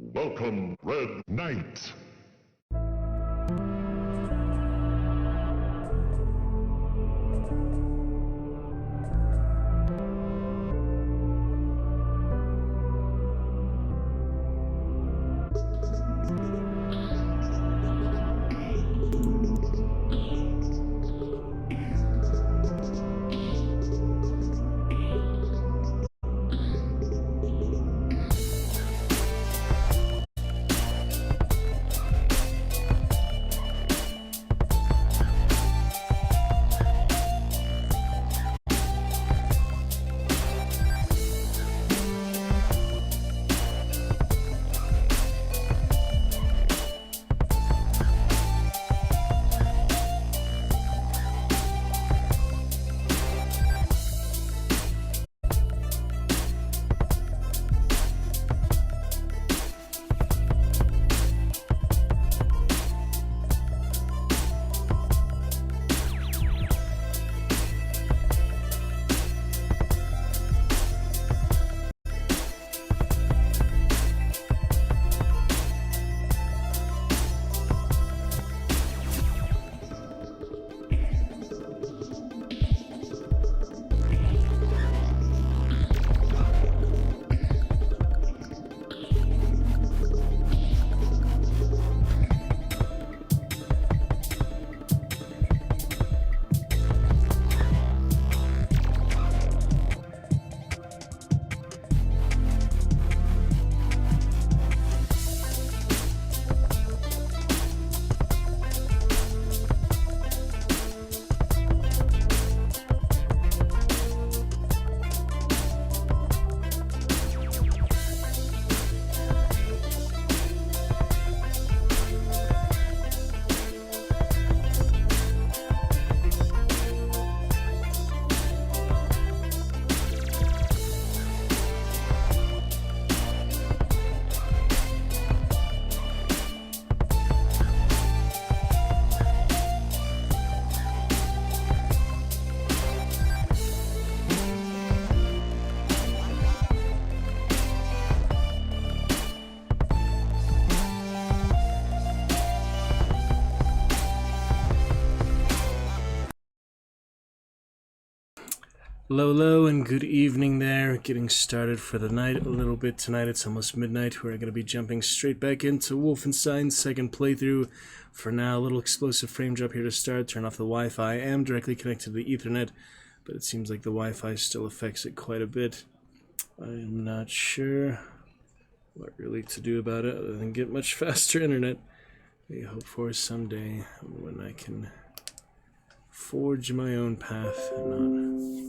Welcome, Red Knight. Hello, and good evening there. Getting started for the night a little bit tonight. It's almost midnight. We're going to be jumping straight back into Wolfenstein's second playthrough. For now, a little explosive frame drop here to start. Turn off the Wi-Fi. I am directly connected to the Ethernet, but it seems like the Wi-Fi still affects it quite a bit. I am not sure what really to do about it other than get much faster internet. We hope for someday when I can forge my own path and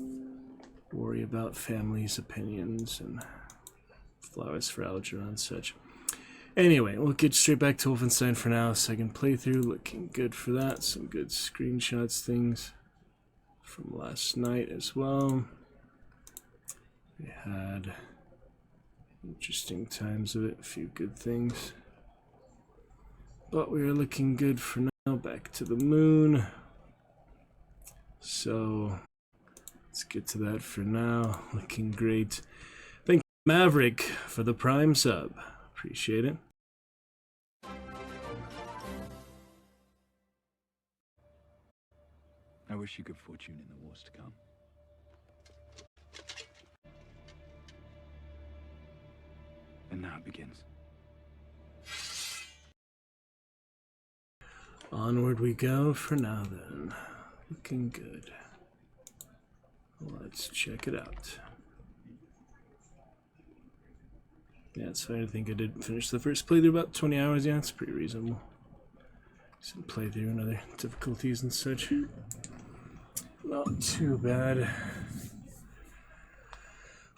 not worry about family's opinions and flowers for algebra and such. Anyway, we'll get straight back to Wolfenstein for now. Second playthrough, looking good for that. Some good screenshots, things from last night as well. We had interesting times of it, a few good things. But we are looking good for now. Back to the moon. So let's get to that for now. Looking great. Thank you, Maverick, for the Prime sub. Appreciate it. I wish you good fortune in the wars to come. And now it begins. Onward we go for now then. Looking good. Let's check it out. Yeah, it's fine. I think I did finish the first playthrough about 20 hours. Yeah, it's pretty reasonable. Some playthrough and other difficulties and such. Not too bad.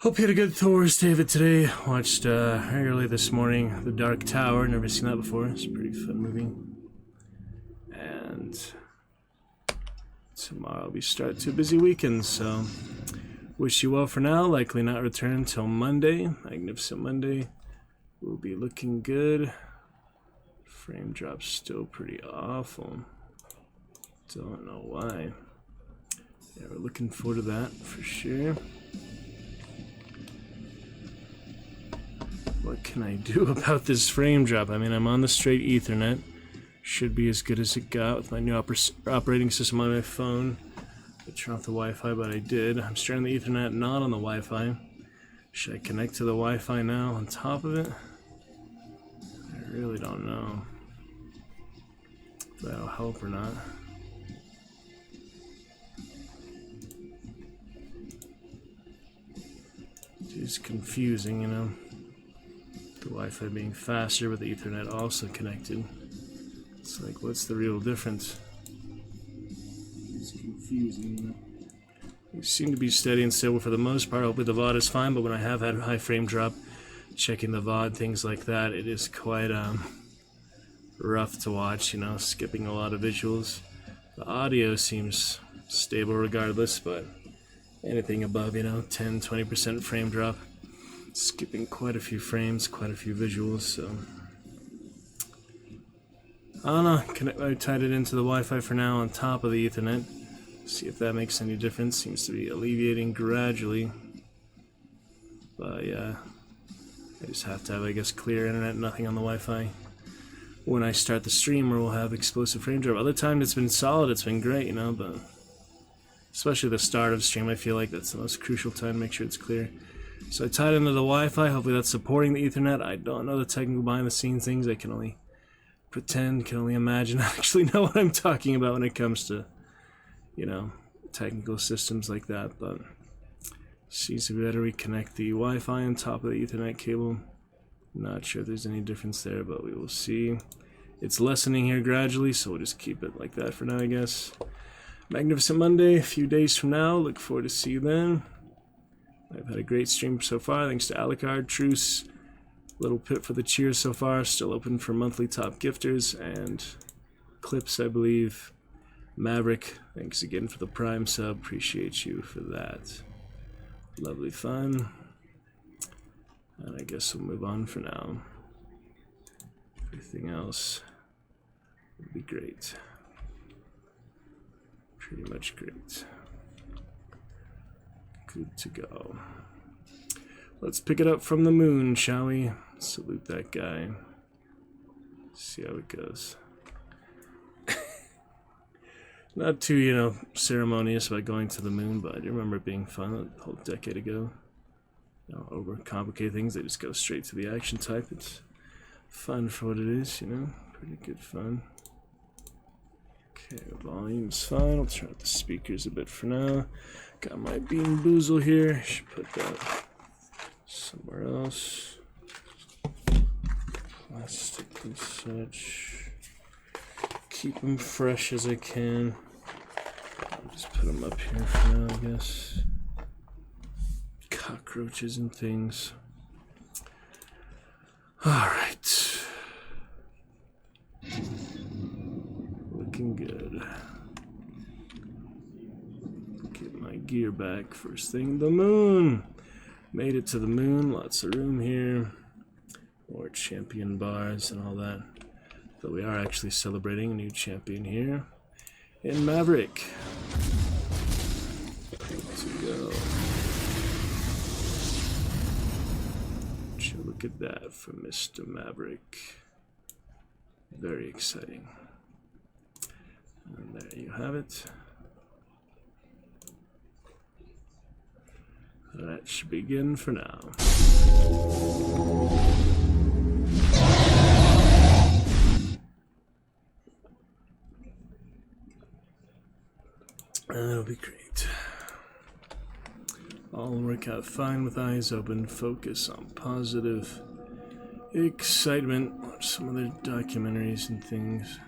Hope you had a good Thor's David today. Watched early this morning The Dark Tower. Never seen that before. It's a pretty fun movie. And tomorrow we start to a busy weekend, so wish you well for now. Likely not return until Monday. Magnificent Monday. We'll be looking good. Frame drop's still pretty awful. Don't know why. Yeah, we're looking forward to that for sure. What can I do about this frame drop? I mean, I'm on the straight Ethernet. Should be as good as it got with my new operating system on my phone. I turned off the Wi-Fi, but I did. I'm straight on the Ethernet, not on the Wi-Fi. Should I connect to the Wi-Fi now on top of it? I really don't know if that'll help or not. It's confusing, you know. The Wi-Fi being faster, but the Ethernet also connected. It's like, what's the real difference? It's confusing, you know. You seem to be steady and stable for the most part. Hopefully the VOD is fine, but when I have had high frame drop, checking the VOD, things like that, it is quite rough to watch, you know, skipping a lot of visuals. The audio seems stable regardless, but anything above, you know, 10-20% frame drop, skipping quite a few frames, quite a few visuals, so I don't know. I tied it into the Wi-Fi for now on top of the Ethernet. See if that makes any difference. Seems to be alleviating gradually. But yeah, I just have to have, I guess, clear internet, nothing on the Wi-Fi. When I start the stream, we'll have explosive frame drop. Other times it's been solid, it's been great, you know, but especially the start of stream, I feel like that's the most crucial time to make sure it's clear. So I tied into the Wi-Fi. Hopefully that's supporting the Ethernet. I don't know the technical behind-the-scenes things. I can only pretend, can only imagine. I actually know what I'm talking about when it comes to, you know, technical systems like that. But seems to be better. We connect the Wi-Fi on top of the Ethernet cable. Not sure if there's any difference there, but we will see. It's lessening here gradually, so we'll just keep it like that for now, I guess. Magnificent Monday, a few days from now. Look forward to see you then. I've had a great stream so far, thanks to Alucard, Truce, Little Pip for the cheers so far. Still open for monthly top gifters, and Clips, I believe. Maverick, thanks again for the Prime sub. Appreciate you for that. Lovely fun. And I guess we'll move on for now. Everything else will be great. Pretty much great. Good to go. Let's pick it up from the moon, shall we? Salute that guy. See how it goes. Not too, you know, ceremonious about going to the moon, but I do remember it being fun a whole decade ago. You know, overcomplicate things, they just go straight to the action type. It's fun for what it is, you know? Pretty good fun. Okay, volume's fine. I'll turn up the speakers a bit for now. Got my Bean Boozle here. Should put that somewhere else. Plastic and such. Keep them fresh as I can. I'll just put them up here for now, I guess. Cockroaches and things. Alright. Looking good. Get my gear back. First thing, the moon. Made it to the moon. Lots of room here. More champion bars and all that. But we are actually celebrating a new champion here in Maverick. Good to go. Would you look at that for Mr. Maverick. Very exciting. And there you have it. That should begin for now. That'll be great. All work out fine with eyes open. Focus on positive excitement. Watch some other documentaries and things.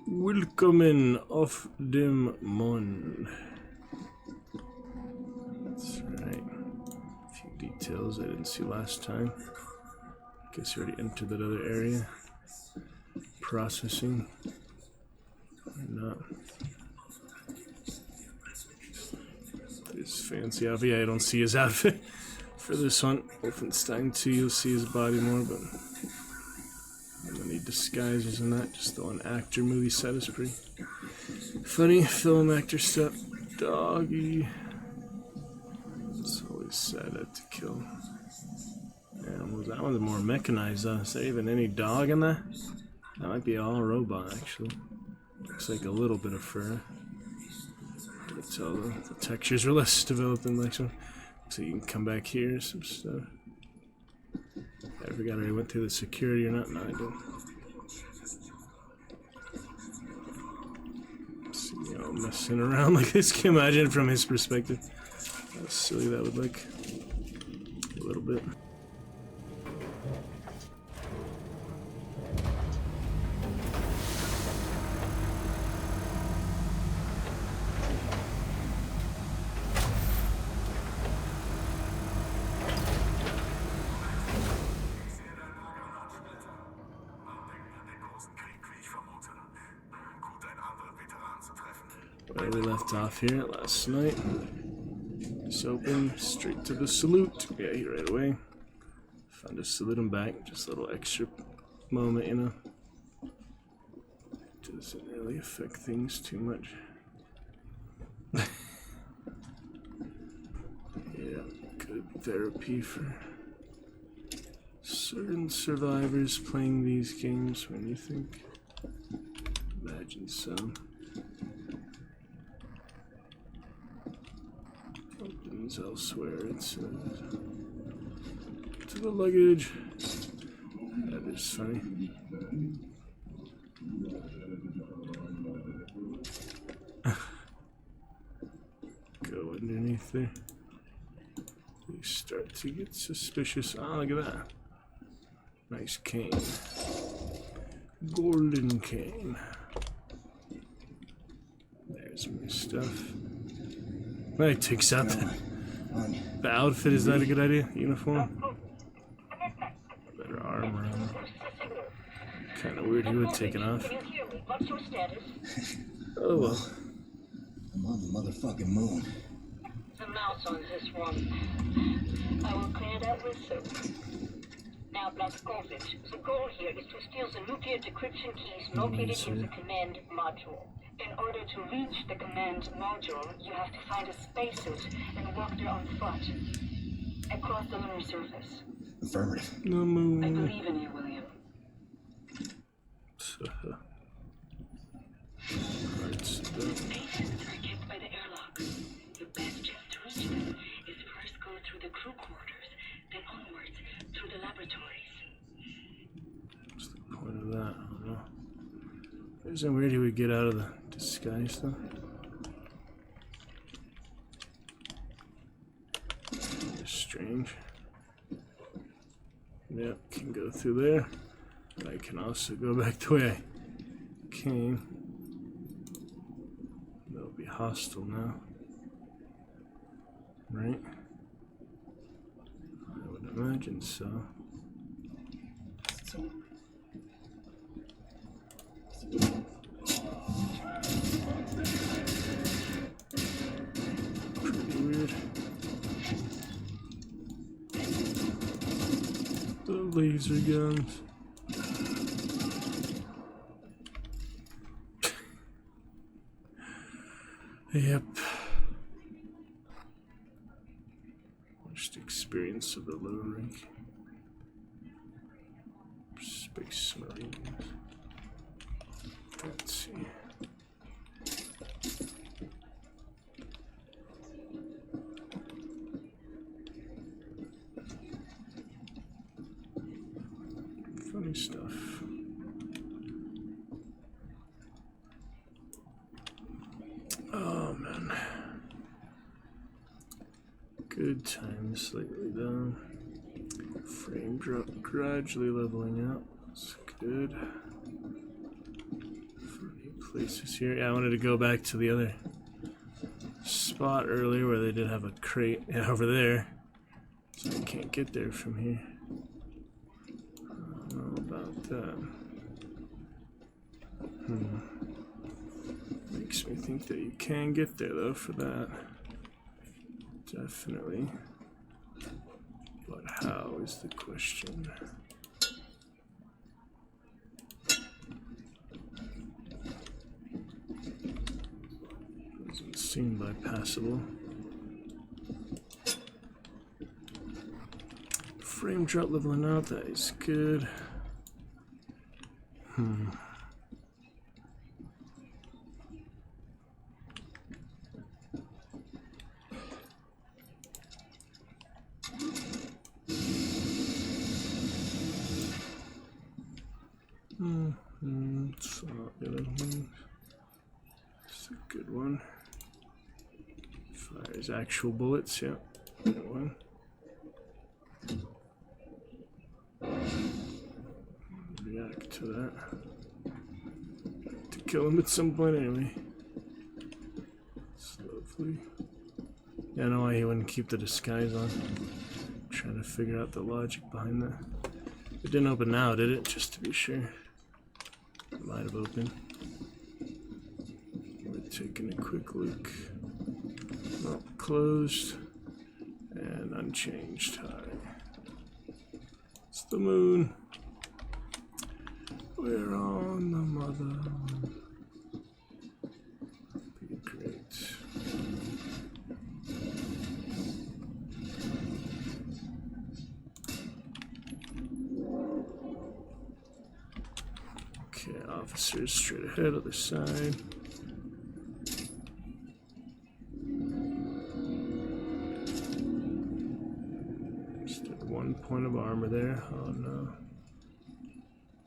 Willkommen auf dem Mond. That's right. A few details I didn't see last time. Guess you already entered that other area. Processing. Or not. His fancy outfit. Yeah, I don't see his outfit for this one. Wolfenstein 2, you'll see his body more, but I don't need disguises in that. Just the one actor movie set is pretty funny. Film actor stuff. Doggy. It's always sad I have to kill. Yeah, well, that one's more mechanized though. Is there even any dog in that? That might be all robot actually. Looks like a little bit of fur. But tell the textures are less developed than the next one. So you can come back here, some stuff. I forgot I already went through the security or not. No, I didn't. See, you know, messing around like this. Can you imagine from his perspective how silly that would look? A little bit. Where we left off here last night. Just open straight to the salute. Yeah, here right away. Found a salute him back. Just a little extra moment, you know. Doesn't really affect things too much. Yeah, good therapy for certain survivors playing these games when you think. Imagine so. Opens elsewhere, it says. To the luggage. That is funny. Go underneath there. They start to get suspicious. Ah, look at that. Nice cane. Golden cane. There's my stuff. He takes out the outfit. Is that a good idea? Uniform? Better armor on. Kind of weird he would take it off. What's your status? Oh well. I'm on the motherfucking moon. The mouse on this one. I will clear that with soap. Now, Blazkowicz, the goal here is to steal the nuclear decryption keys located in the command module. In order to reach the command module, you have to find a spacesuit and walk there on foot. Across the lunar surface. Affirmative. The moon. I believe in you, William. Patients are kept by the airlocks. The best chance to reach them is first go through the crew quarters, then onwards through the laboratories. What's the point of that? I don't know. Isn't it weird he would get out of the disguise though? That's strange. Yep, can go through there. I can also go back the way I came. That'll be hostile now. Right? I would imagine so. Pretty weird. The laser guns. Yep. Just experience of the lunar rink. Space Marines. Let's see. Funny stuff. Oh man. Good time, slightly down. Frame drop gradually leveling out. That's good. Funny places here. Yeah, I wanted to go back to the other spot earlier where they did have a crate. Yeah, over there. So I can't get there from here. I don't know about that. Makes me think that you can get there though for that. Definitely. But how is the question? Doesn't seem bypassable. frame drop leveling out, that is good. It's not gonna it's a good one. Fires actual bullets, yeah. That one. React to that. To kill him at some point anyway. It's lovely. Yeah, I know why he wouldn't keep the disguise on. I'm trying to figure out the logic behind that. It didn't open now, did it? Just to be sure. It might have opened. We're taking a quick look. Not closed. And unchanged. Alright. It's the moon. We're on the mother. Be great. Okay, officers straight ahead, other side. Just did 1 point of armor there. Oh no.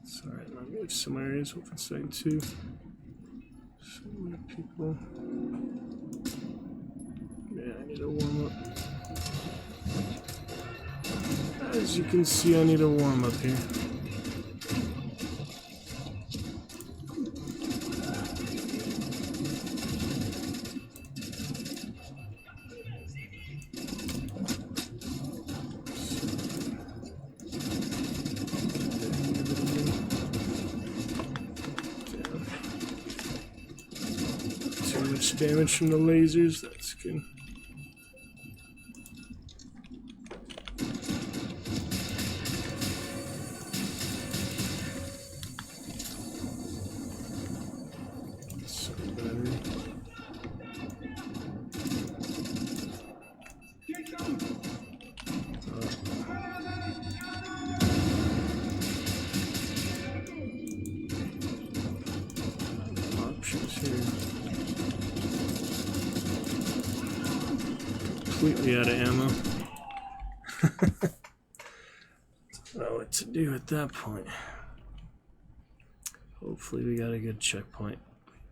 It's alright, maybe have some areas, Wolfenstein 2. Some more people. Yeah, I need a warm up. As you can see, I need a warm up here. Damage from the lasers, that's good. Battery. Options here. Completely out of ammo. Don't know what to do at that point. Hopefully we got a good checkpoint.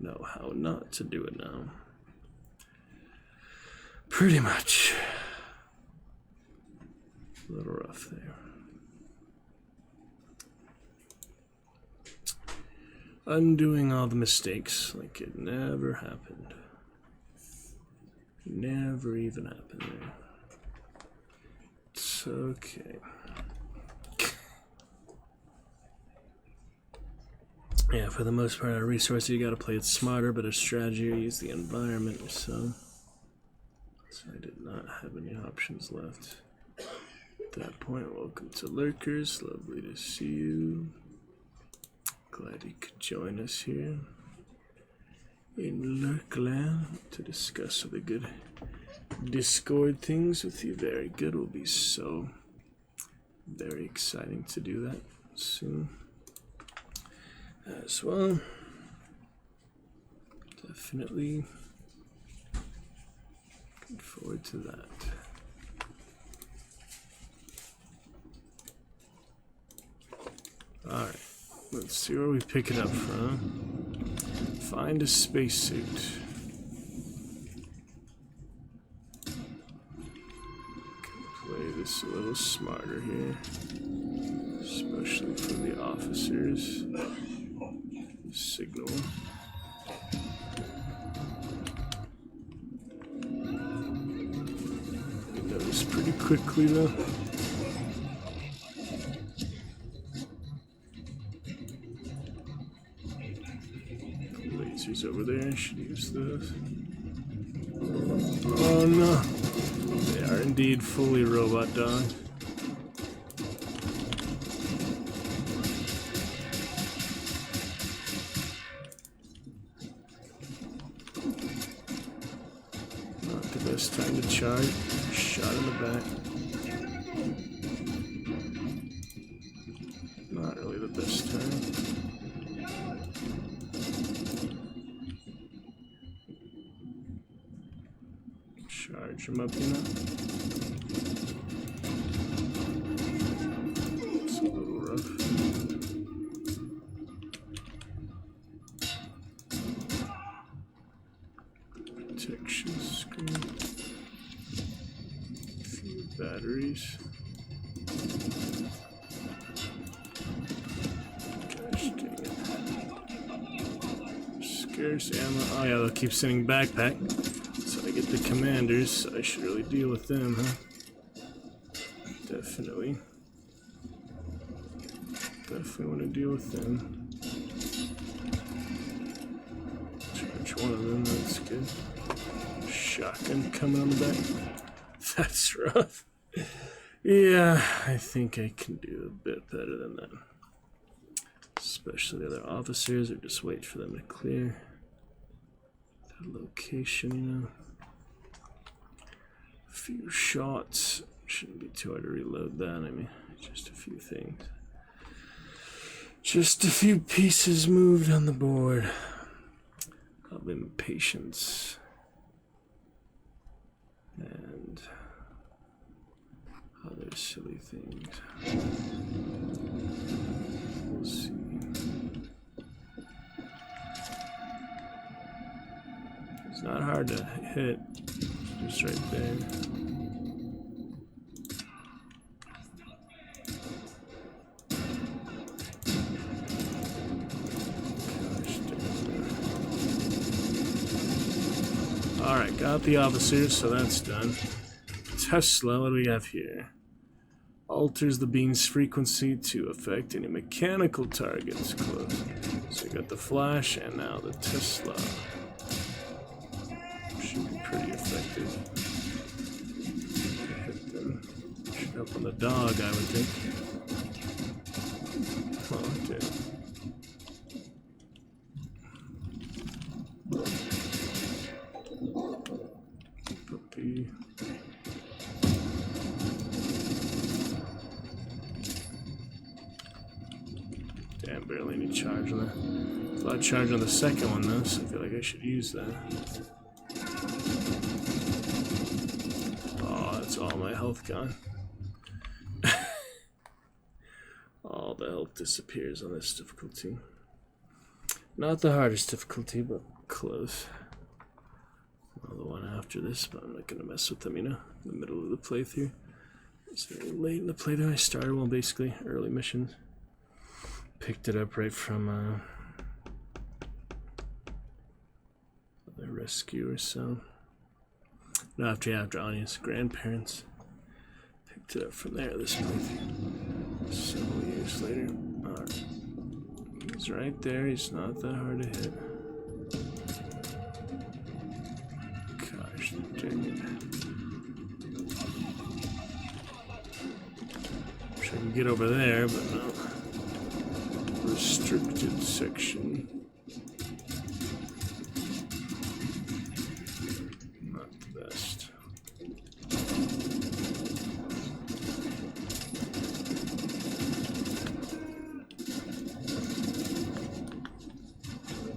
Know how not to do it now. Pretty much. A little rough there. Undoing all the mistakes like it never happened. Never even happened there. It's okay. Yeah, for the most part, a resource you gotta play it smarter, but a strategy you use the environment or so. So I did not have any options left. At that point, welcome to Lurkers. Lovely to see you. Glad you could join us here in Lurkland to discuss the good Discord things with you. Very good. Will be so very exciting to do that soon as well. Definitely looking forward to that. Alright, let's see where we pick it up from. Find a spacesuit. Can play this a little smarter here, especially for the officers. Signal. You notice pretty quickly though. Lasers over there. I should use those. Oh no! They are indeed fully robot dogs. Not the best time to charge. Shot in the back. charge him up, you know? It's a little rough. Protection screen. A few batteries. Gosh dang it. Scarce ammo. Oh yeah, they'll keep sending backpack. So I get the commanders, so I should really deal with them, huh? Definitely. Definitely want to deal with them. Charge one of them, that's good. Shotgun coming on the back. That's rough. Yeah, I think I can do a bit better than that. Especially the other officers, or just wait for them to clear the location, you know. A few shots. Shouldn't be too hard to reload that. I mean, just a few things. Just a few pieces moved on the board of impatience. And other silly things. We'll see. It's not hard to hit. Just right there. Alright, got the officers, so that's done. Tesla, what do we have here? Alters the beam's frequency to affect any mechanical targets close. So we got the flash and now the Tesla. Should be pretty effective. Hit them. Should help on the dog, I would think. Oh, okay. Puppy. Damn, barely any charge on that. There's a lot of charge on the second one though, so I feel like I should use that. Oh, that's all my health gone. All the health disappears on this difficulty. Not the hardest difficulty, but close. Well, the one after this, but I'm not gonna mess with them, you know, in the middle of the playthrough. It's very late in the playthrough. I started, well, basically, early missions. Picked it up right from the rescue or so. No, after Anya's grandparents. Picked it up from there, this playthrough. Several years later. Alright. He's right there, he's not that hard to hit. Gosh dang it. Wish I could get over there, but no. Restricted section. Not the best.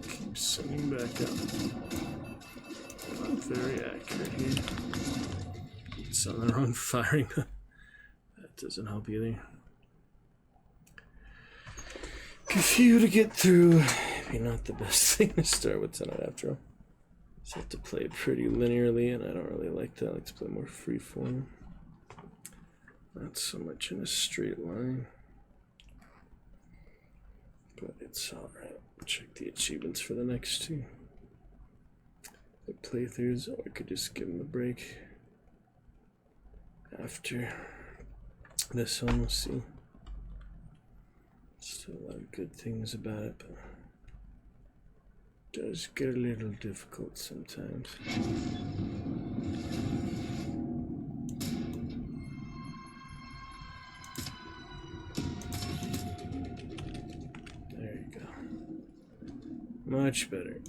Keep sending back up. Not very accurate here. It's on their own firing. That doesn't help either. A few to get through. Maybe not the best thing to start with tonight after all. Just have to play it pretty linearly, and I don't really like that. I like to play more freeform. Not so much in a straight line. But it's alright. Check the achievements for the next two. The playthroughs, or I could just give them a break. After this one, we'll see. Still a lot of good things about it, but it does get a little difficult sometimes. There you go. Much better.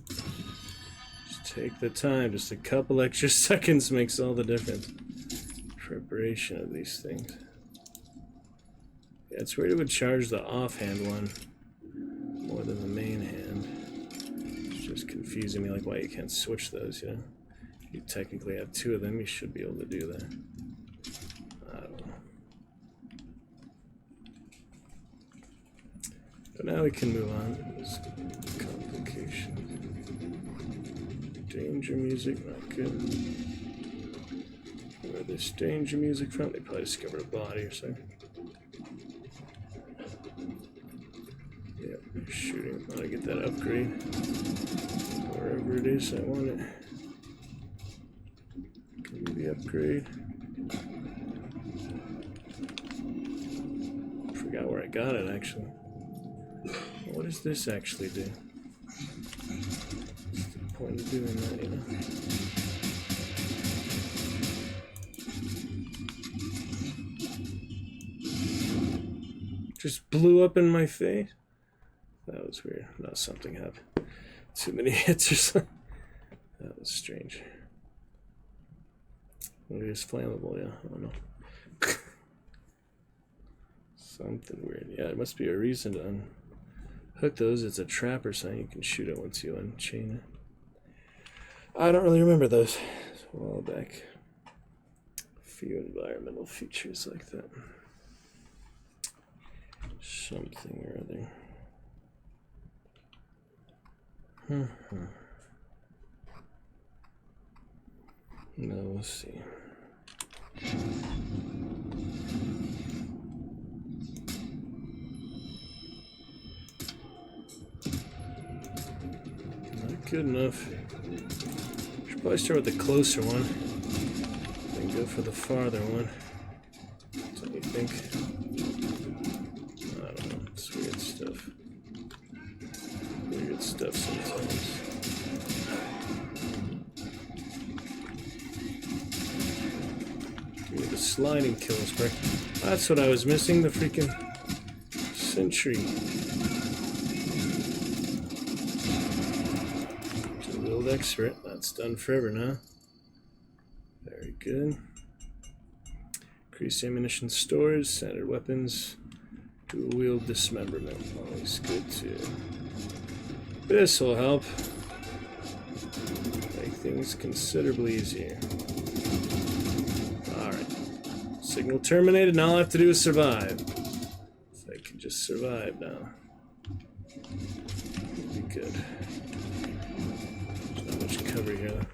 Just take the time. Just a couple extra seconds makes all the difference. Preparation of these things. Yeah, it's weird it would charge the offhand one more than the main hand. It's just confusing me, like why you can't switch those, you know? You technically have 2 of them, you should be able to do that. I don't know. But now we can move on. There's complication. Danger music, not good. Where this danger music from? They probably discovered a body or something. Yep, they're shooting. I want to get that upgrade. Wherever it is, I want it. Give me the upgrade. Forgot where I got it actually. What does this actually do? What's the point of doing that, you know? Just blew up in my face? That was weird. No, something happened. Too many hits or something. That was strange. Maybe it's flammable, yeah. I don't know. Something weird. Yeah, there must be a reason to unhook those. It's a trap or something. You can shoot it once you unchain it. I don't really remember those. It's a while back. A few environmental features like that. Something or other. No, we'll see. Not good enough. Should probably start with the closer one. Then go for the farther one. What do you think? I don't know. It's weird stuff. Weird stuff sometimes. Give me the sliding kill spray. That's what I was missing, the freaking sentry. Wield expert. That's done forever now. Very good. Increase ammunition storage, standard weapons, dual wield dismemberment. Always good too. This will help make things considerably easier. Alright. Signal terminated, now all I have to do is survive. If I can just survive now. It'll be good. There's not much cover here though.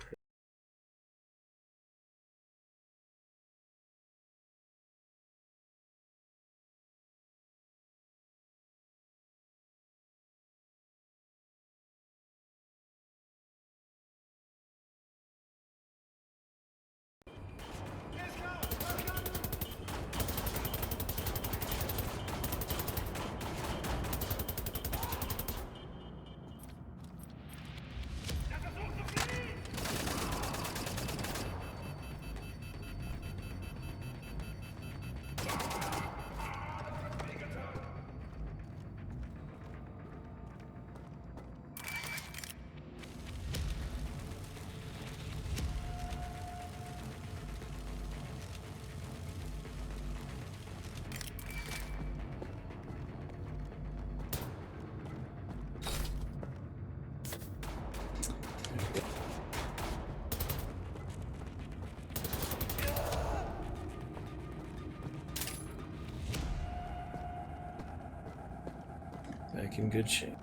Back in good shape.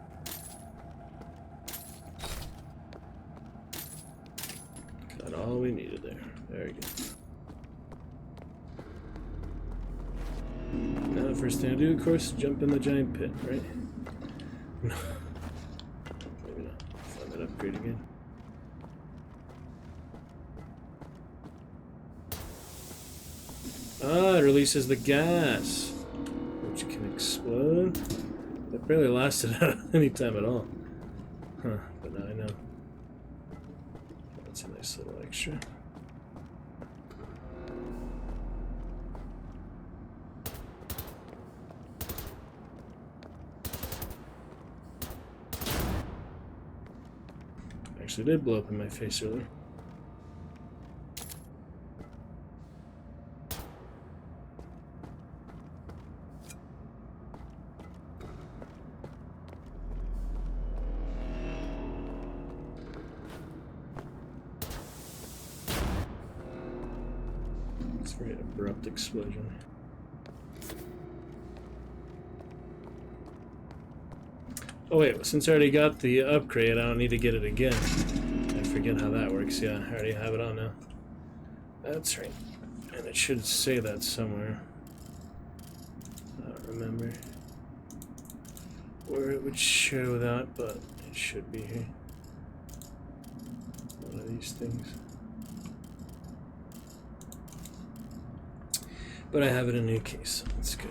Got all we needed there. Very good. Now the first thing I do, of course, jump in the giant pit, right? No. Maybe not. Find that upgrade again. Ah, it releases the gas, which can explode. It barely lasted out any time at all. Huh, but now I know. That's a nice little extra. Actually did blow up in my face earlier. Very abrupt explosion. Oh wait, since I already got the upgrade, I don't need to get it again. I forget how that works. Yeah, I already have it on now. That's right. And it should say that somewhere. I don't remember where it would show that, but it should be here. One of these things. But I have it in a new case, so that's good.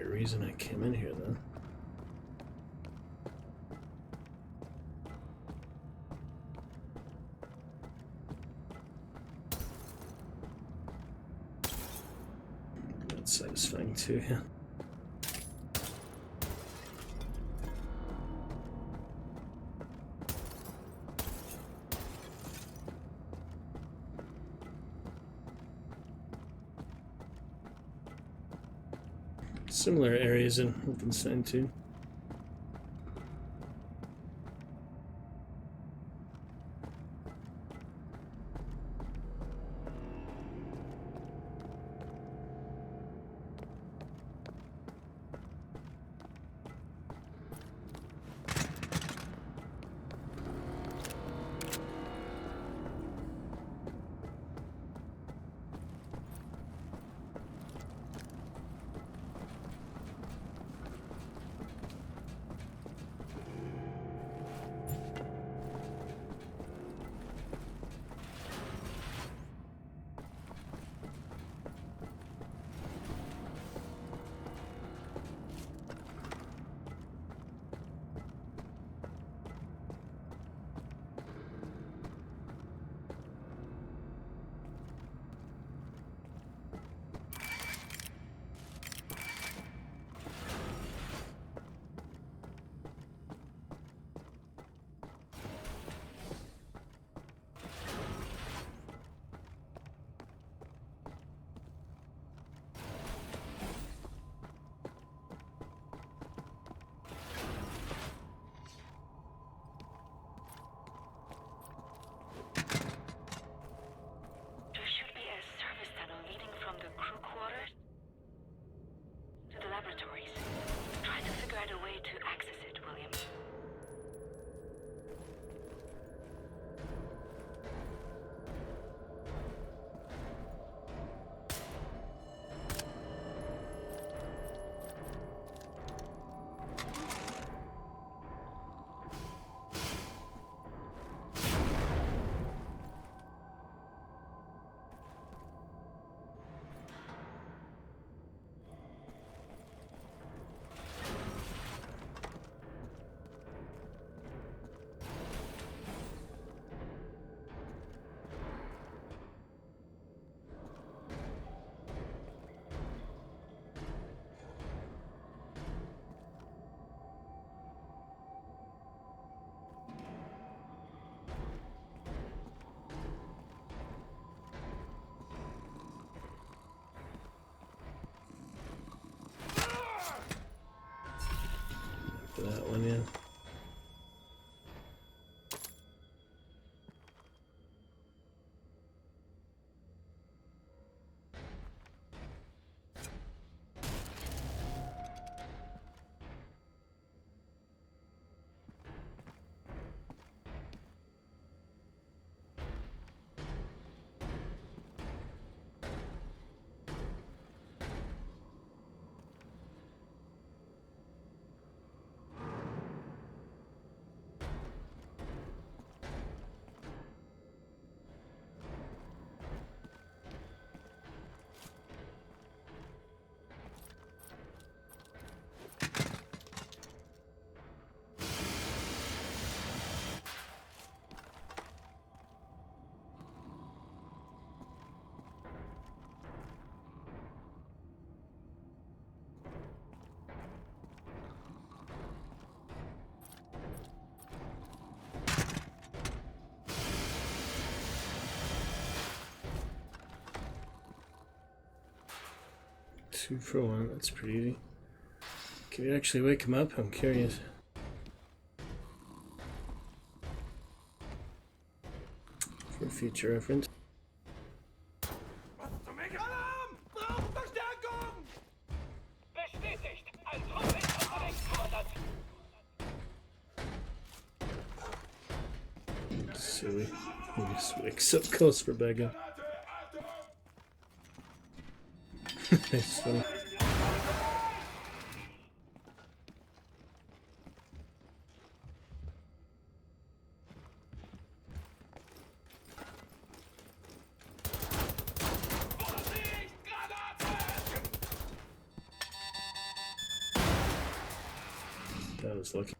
Reason I came in here then. That's satisfying too, yeah. Similar areas in Wolfenstein 2. That one, yeah. 2 for 1, that's pretty easy. Can you actually wake him up? I'm curious. For future reference. Silly. He just wakes up, goes for begging. It's funny. That was lucky.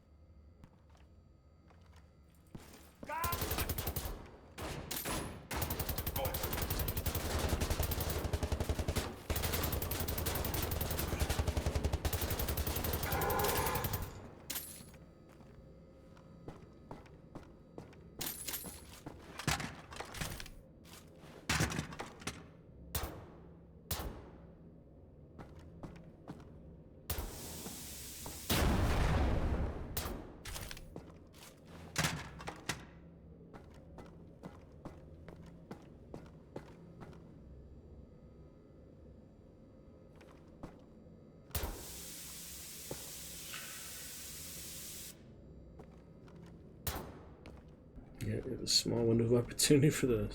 Yeah, we have a small window of opportunity for those.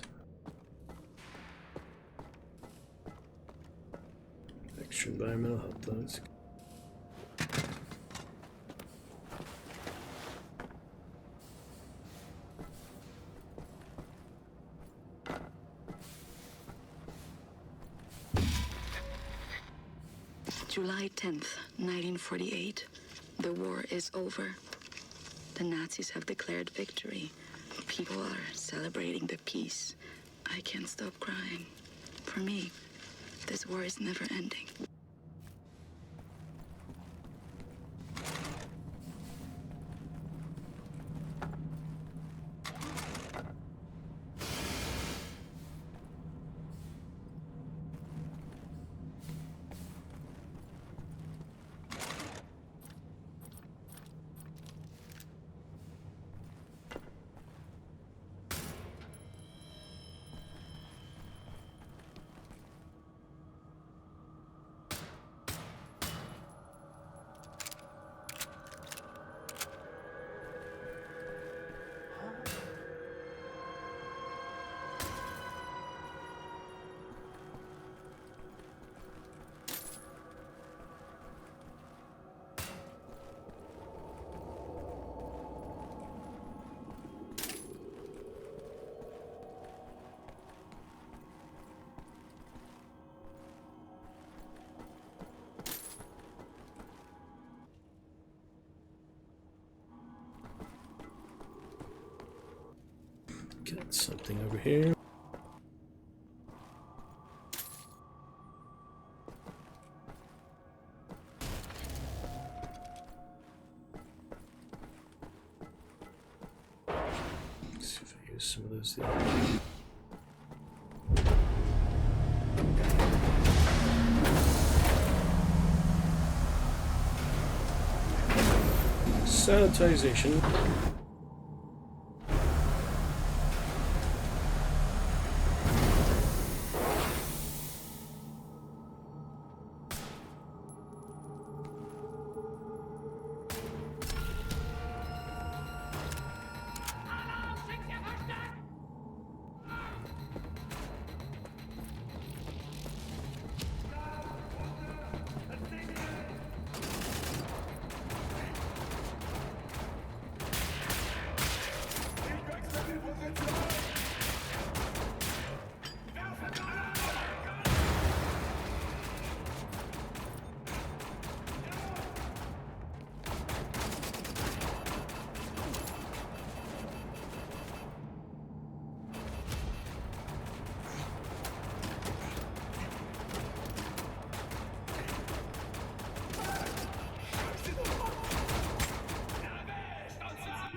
Extra environmental help those. July 10th, 1948. The war is over. The Nazis have declared victory. People are celebrating the peace. I can't stop crying. For me, this war is never ending. Got something over here. Let's see if I use some of those there. Sanitization.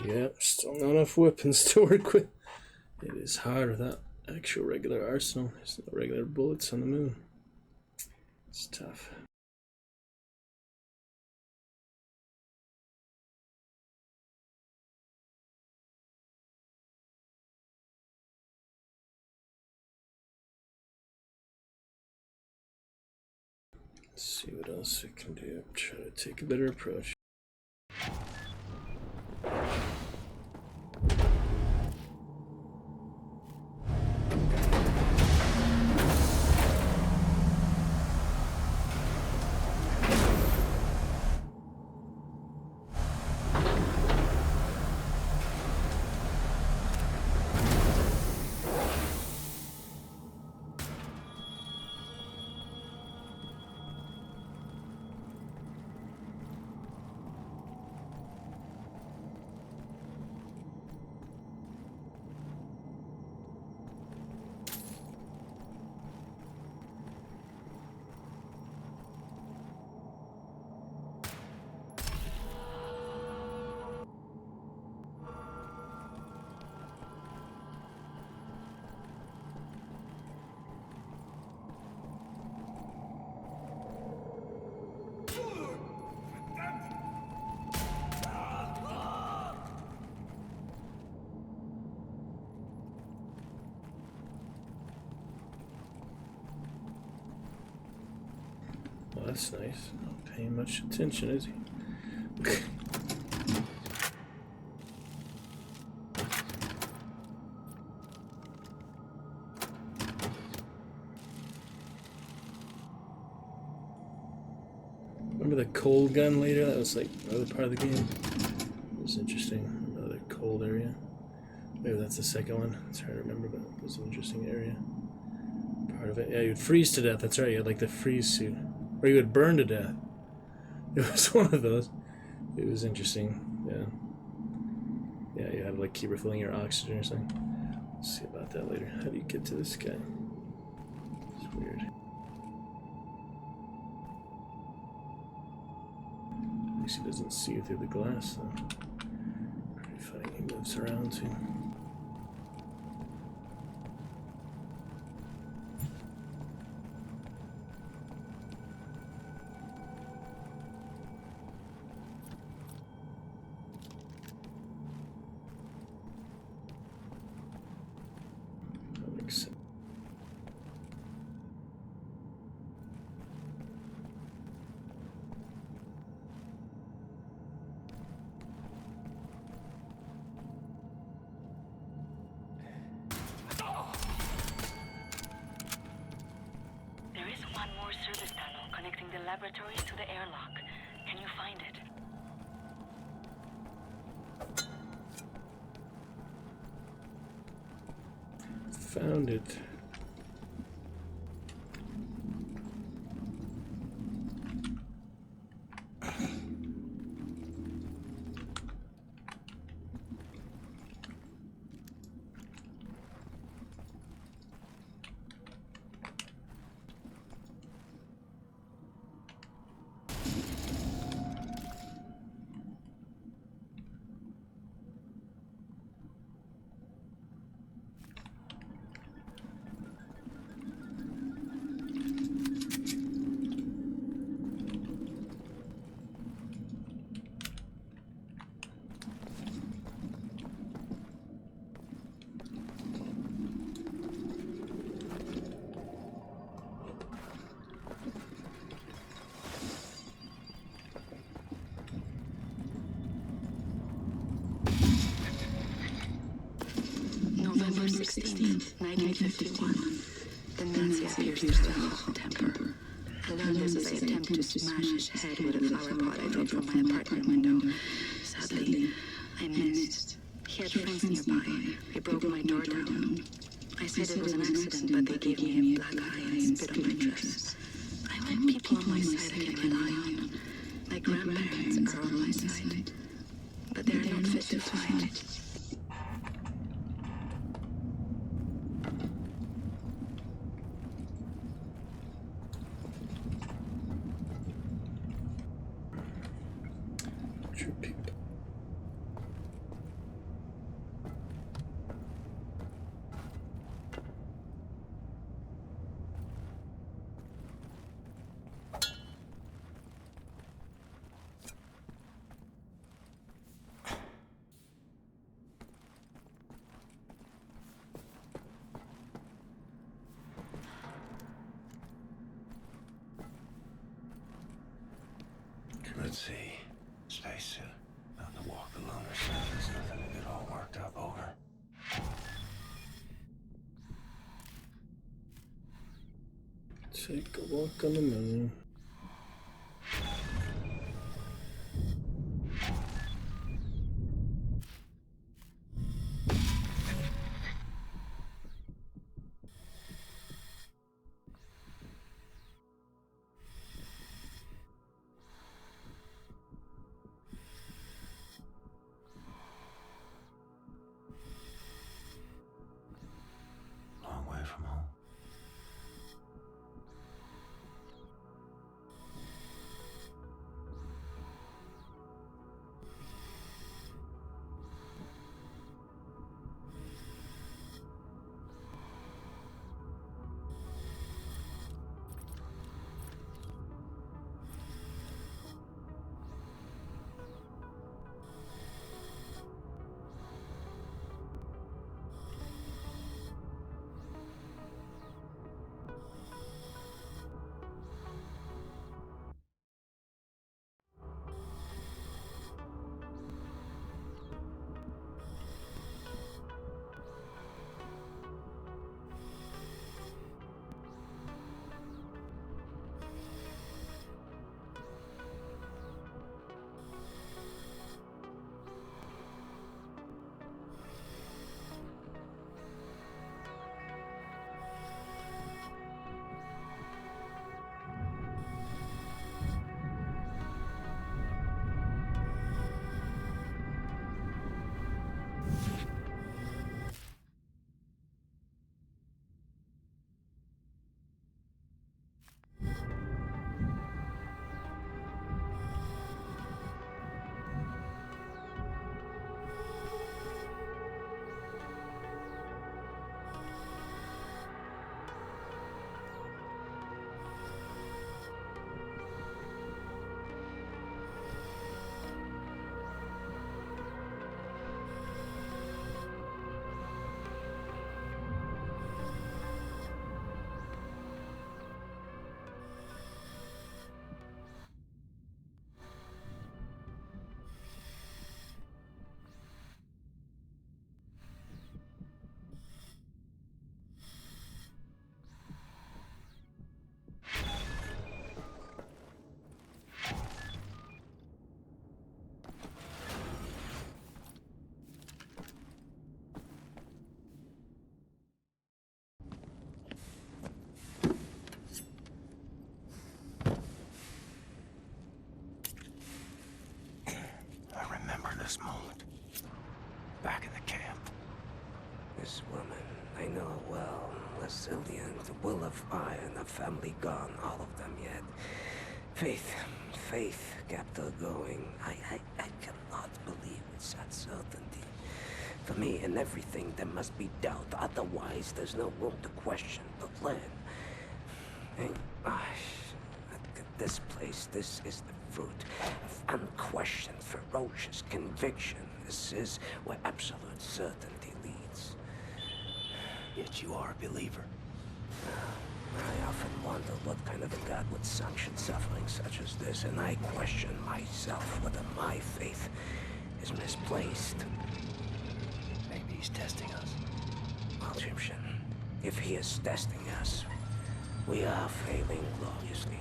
Yeah, still not enough weapons to work with. It is hard without actual regular arsenal. There's no regular bullets on the moon. It's tough. Let's see what else we can do. Try to take a better approach. Well, that's nice. Not paying much attention, is he? Remember the cold gun later? That was like another part of the game. It was interesting. Another cold area. Maybe that's the second one. It's hard to remember, but it was an interesting area. Part of it. Yeah, you'd freeze to death. That's right. You had like the freeze suit. Or you would burn to death. It was one of those. It was interesting. Yeah. Yeah, you had to like keep refilling your oxygen or something. We'll see about that later. How do you get to this guy? It's weird. At least he doesn't see you through the glass, though. Pretty funny. He moves around too. That makes sense. There is one more service tunnel connecting the laboratories to the airlock. Can you find it? Found it. November 16th, 1951. The Nazi appears to have a hot temper. I learned this as I attempt to smash his head with a flower pot I dropped from my apartment window. Sadly, I missed. He had friends nearby. They broke my door down. I said it was an accident, but they gave me a black eye and spit on my dress. I want people on my side I can rely on. My grandparents are on my side, but they're not fit to fight. True people. Let's see. Spacesuit. Not to walk the lunar surface, nothing to get all worked up over. Take a walk on the moon. Long way from home. This moment. Back in the camp. This woman, I know her well. Resilient, the will of iron, a family gone, all of them yet. Faith kept her going. I cannot believe it's that certainty. For me, in everything, there must be doubt. Otherwise, there's no room to question the plan. And, at this place, this is the fruit of unquestioned, ferocious conviction. This is where absolute certainty leads. Yet you are a believer. I often wonder what kind of a God would sanction suffering such as this, and I question myself whether my faith is misplaced. Maybe he's testing us. Well, Egyptian, if he is testing us, we are failing gloriously.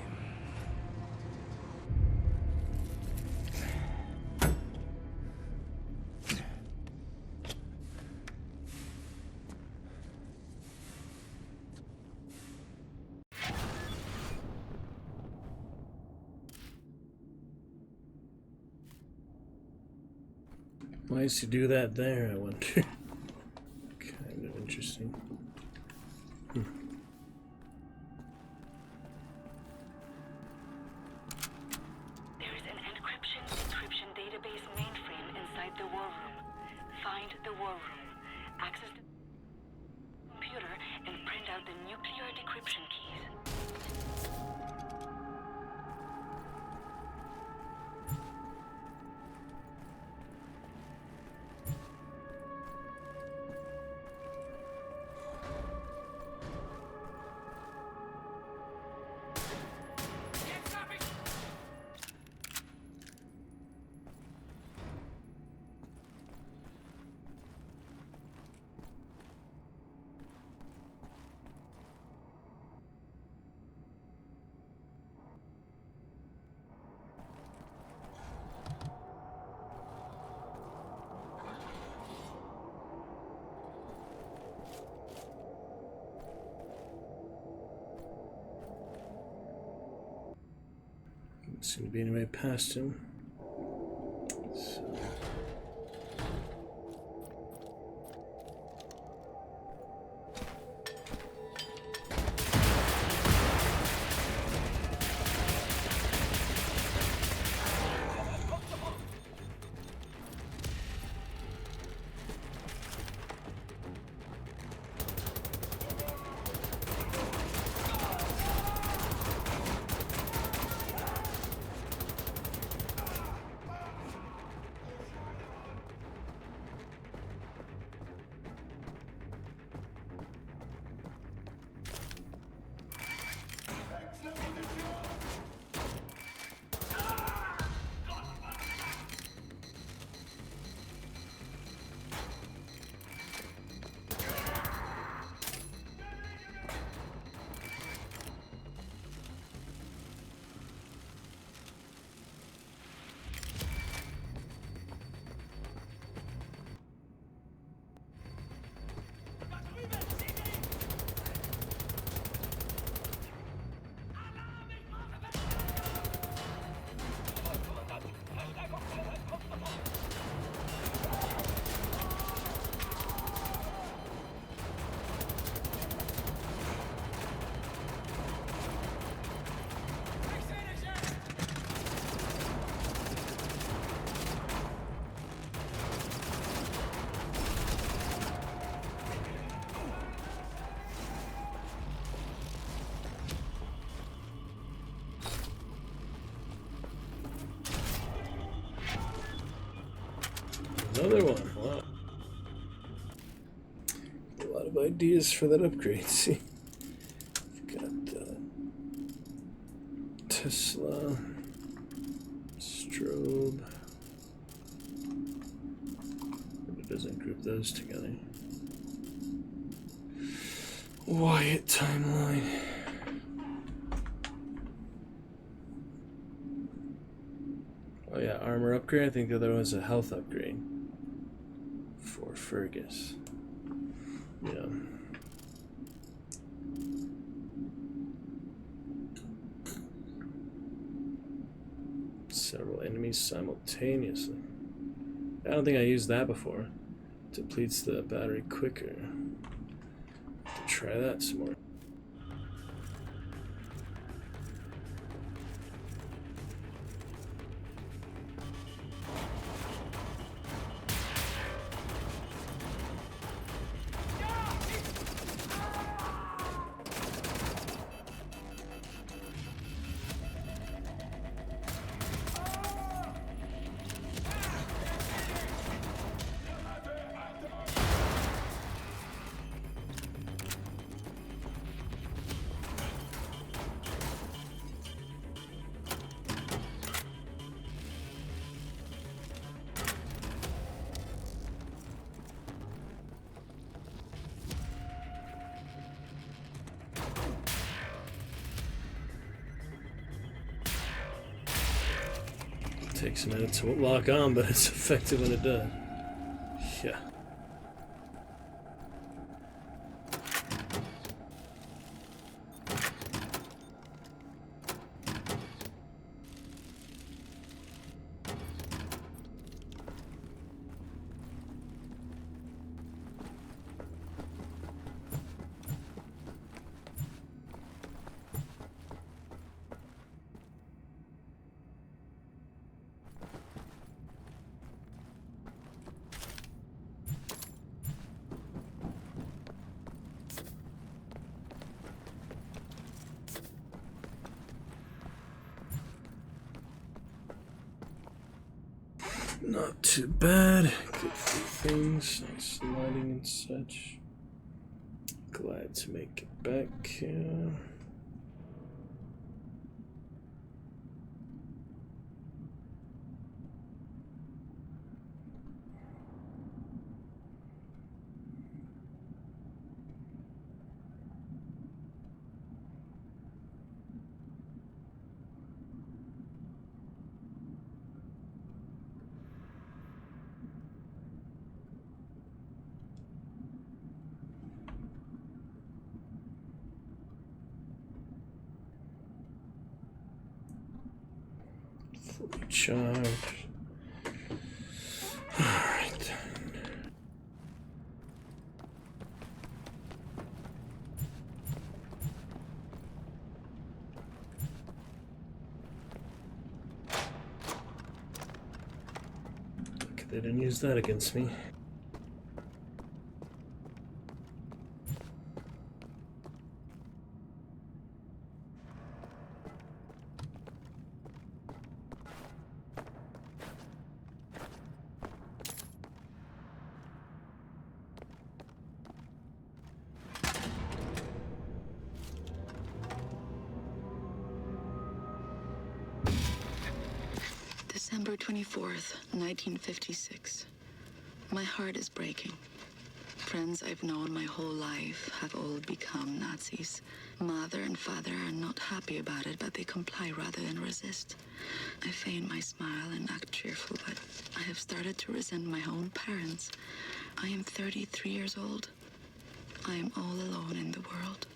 Why does he do that there, I wonder? Kind of interesting. There is an encryption database mainframe inside the war room. Find the war room, access the computer, and print out the nuclear decryption keys. seem to be any way past him. So. Another one, wow. A lot of ideas for that upgrade, see? We've got Tesla, strobe. It doesn't group those together. Wyatt timeline. Oh yeah, armor upgrade. I think the other one's a health upgrade. For Fergus. Yeah. Several enemies simultaneously. I don't think I used that before. Depletes the battery quicker. Have to try that some more. Takes a minute to lock on, but it's effective when it does. Yeah. Not too bad. Good for things. Nice lighting and such. Glad to make it back. Fully charged. Alright then. Okay, they didn't use that against me. December 24th, 1956. My heart is breaking. Friends I've known my whole life have all become Nazis. Mother and father are not happy about it, but they comply rather than resist. I feign my smile and act cheerful, but I have started to resent my own parents. I am 33 years old. I am all alone in the world.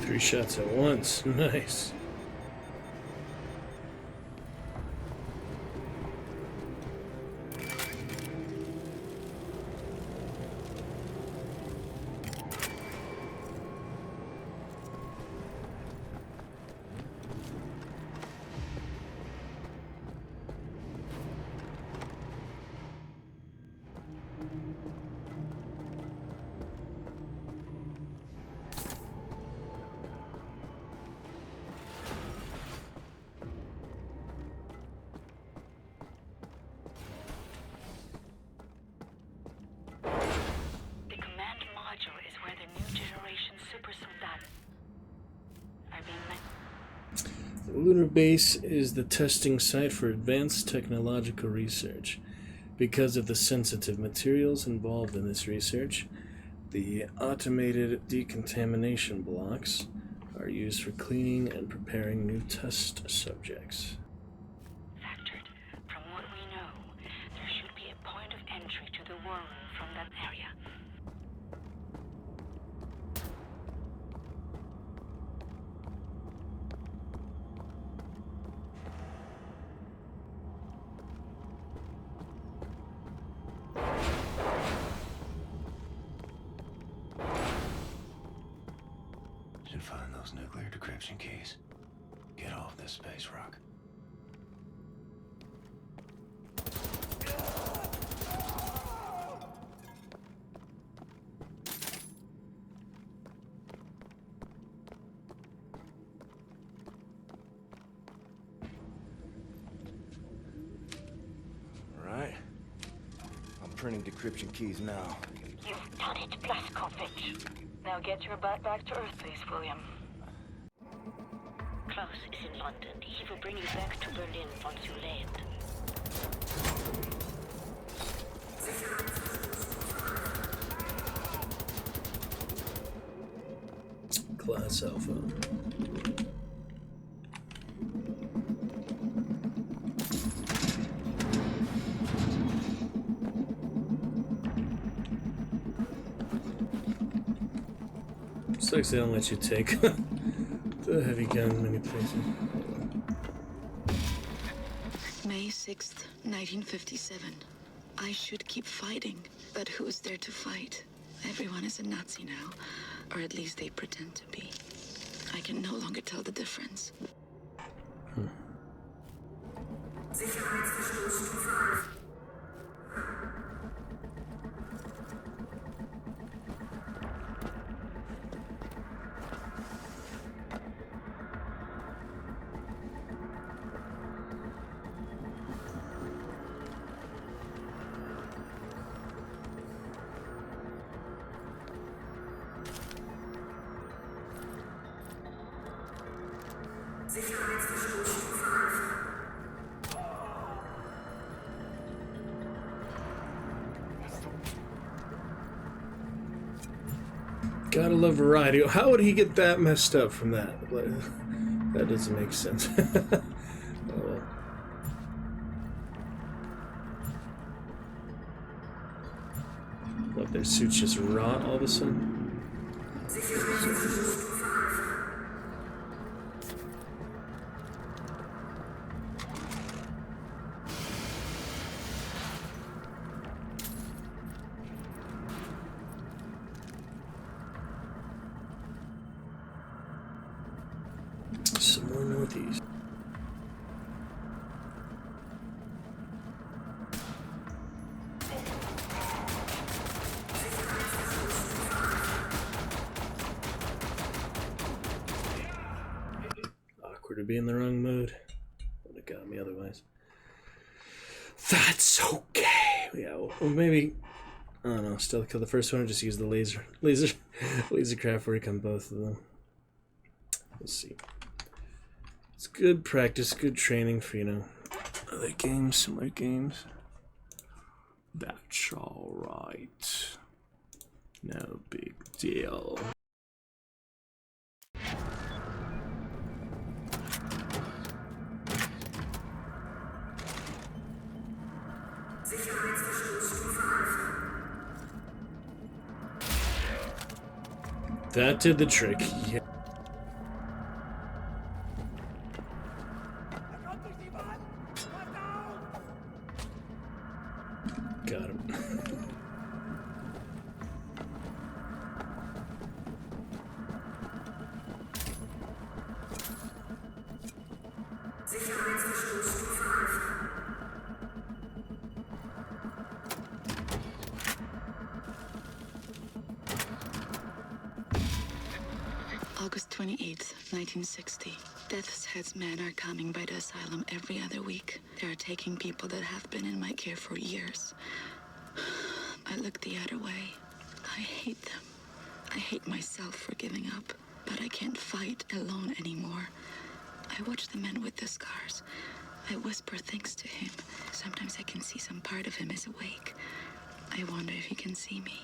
Three shots at once. Nice. The lunar base is the testing site for advanced technological research. Because of the sensitive materials involved in this research, the automated decontamination blocks are used for cleaning and preparing new test subjects. Factored. From what we know, there should be a point of entry to the war room from that area. Should find those nuclear decryption keys. Get off this space rock. printing decryption keys now. You've done it, Blazkowicz. Now get your butt back to Earth, please, William. Klaus is in London. He will bring you back to Berlin once you land. Class Alpha. Sucks they don't let you take the heavy gun many places. May 6th, 1957. I should keep fighting, but who's there to fight? Everyone is a Nazi now, or at least they pretend to be. I can no longer tell the difference. Gotta love variety. How would he get that messed up from that? That doesn't make sense. Oh, well. What, their suits just rot all of a sudden? Somewhere northeast. Awkward to be in the wrong mood. Would have got me otherwise. That's okay. Yeah, well, maybe. I don't know. Still kill the first one or just use the laser craft work on both of them. We'll see. It's good practice, good training for, you know, other games, similar games. That's alright. No big deal. That did the trick. Yeah. Got him. August 28th, 1960. Death's Head's men are coming by the asylum every other week. They are taking people that have been in my care for years. I look the other way. I hate them. I hate myself for giving up, but I can't fight alone anymore. I watch the man with the scars. I whisper things to him. Sometimes I can see some part of him is awake. I wonder if he can see me.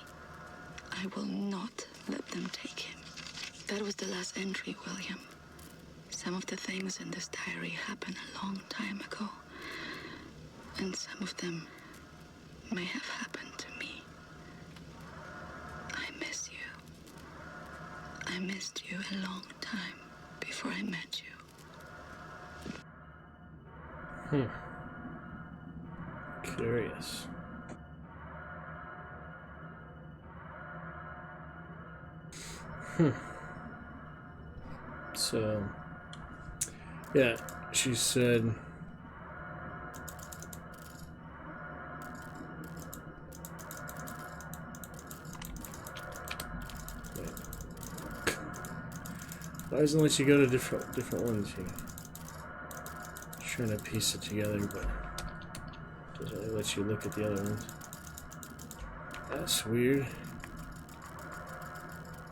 I will not let them take him. That was the last entry, William. Some of the things in this diary happened a long time ago. And some of them may have happened to me. I miss you. I missed you a long time before I met you. Curious. So, yeah, she said, why doesn't it let you go to different ones here? Trying to piece it together, but doesn't really let you look at the other ones. That's weird.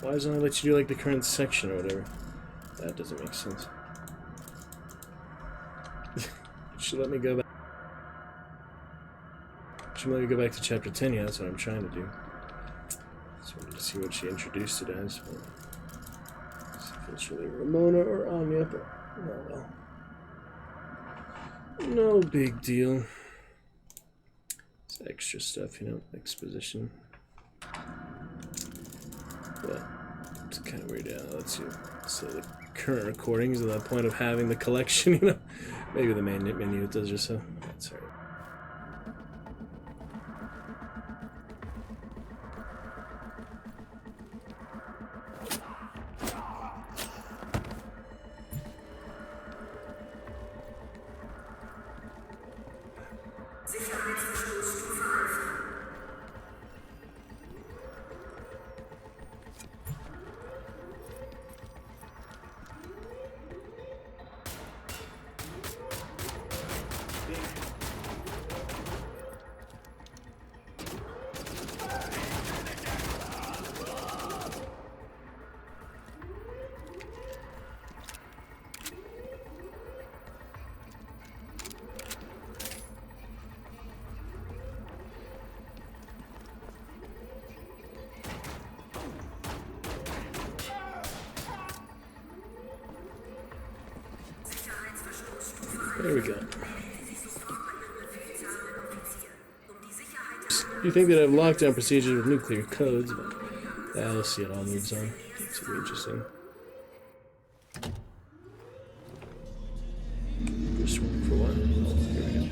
Why doesn't it let you do like the current section or whatever? That doesn't make sense. It should let me go back. Should let me go back to chapter 10. Yeah, that's what I'm trying to do. Just wanted to see what she introduced it as. But see if it's really Ramona or Anya, but oh well. No big deal. It's extra stuff, you know, exposition. But it's kind of weird. Let's see. So the current recordings at that point of having the collection, you know, maybe the main menu it does or so. That's alright. There we go. You think that I've lockdown procedures with nuclear codes, but we'll see it all moves on. It's really interesting. Just waiting for one. Here we go.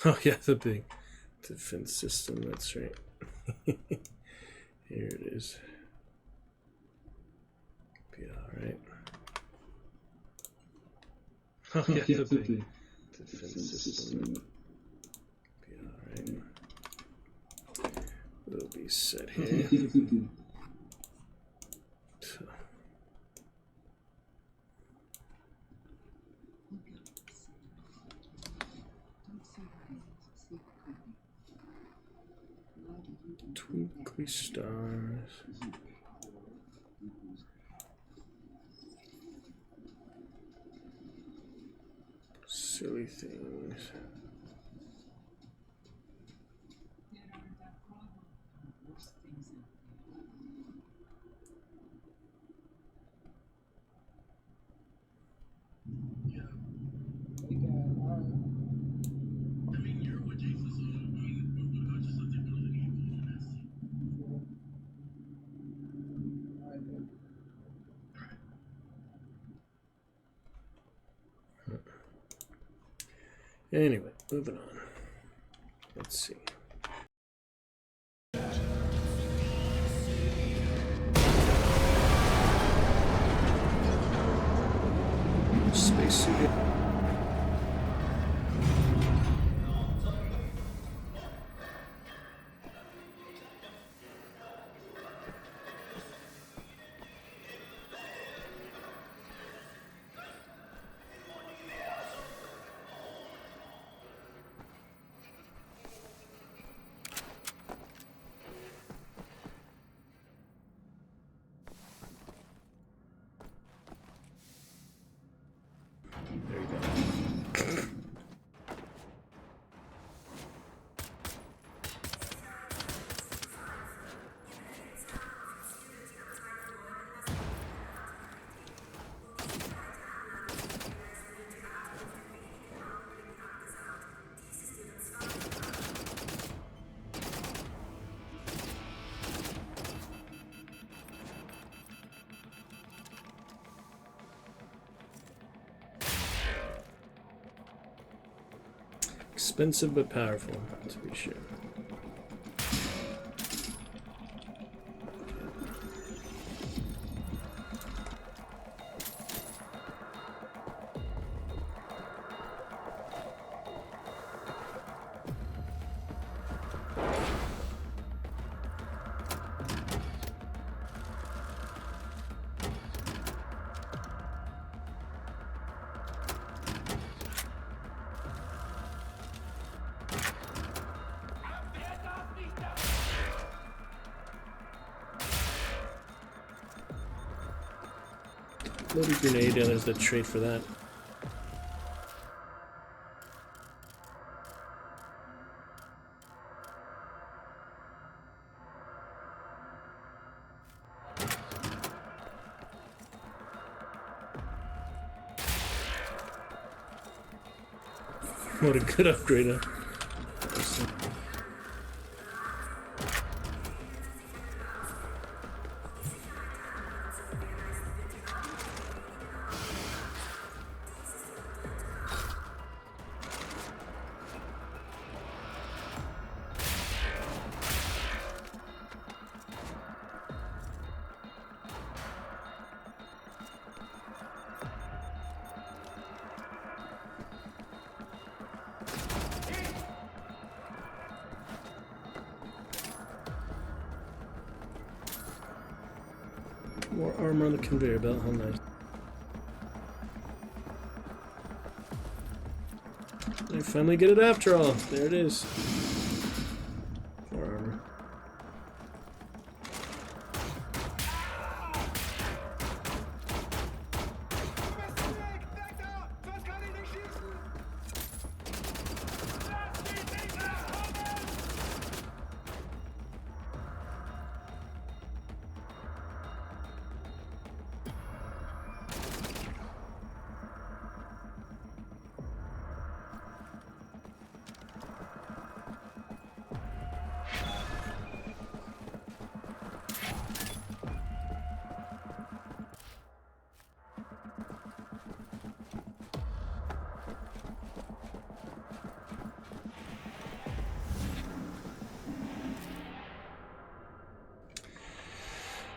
Oh yeah, the big defense system, that's right. Here it is. Be alright. Oh yeah, the big defense system. Be alright. We'll be set here. Twinkly stars. Silly things. Anyway, moving on. Let's see. Spacesuit. There you go. Expensive but powerful, to be sure. Loaded grenade, yeah, there's the trait for that. What a good upgrade, huh? More armor on the conveyor belt, how nice. I finally get it after all. There it is. More armor.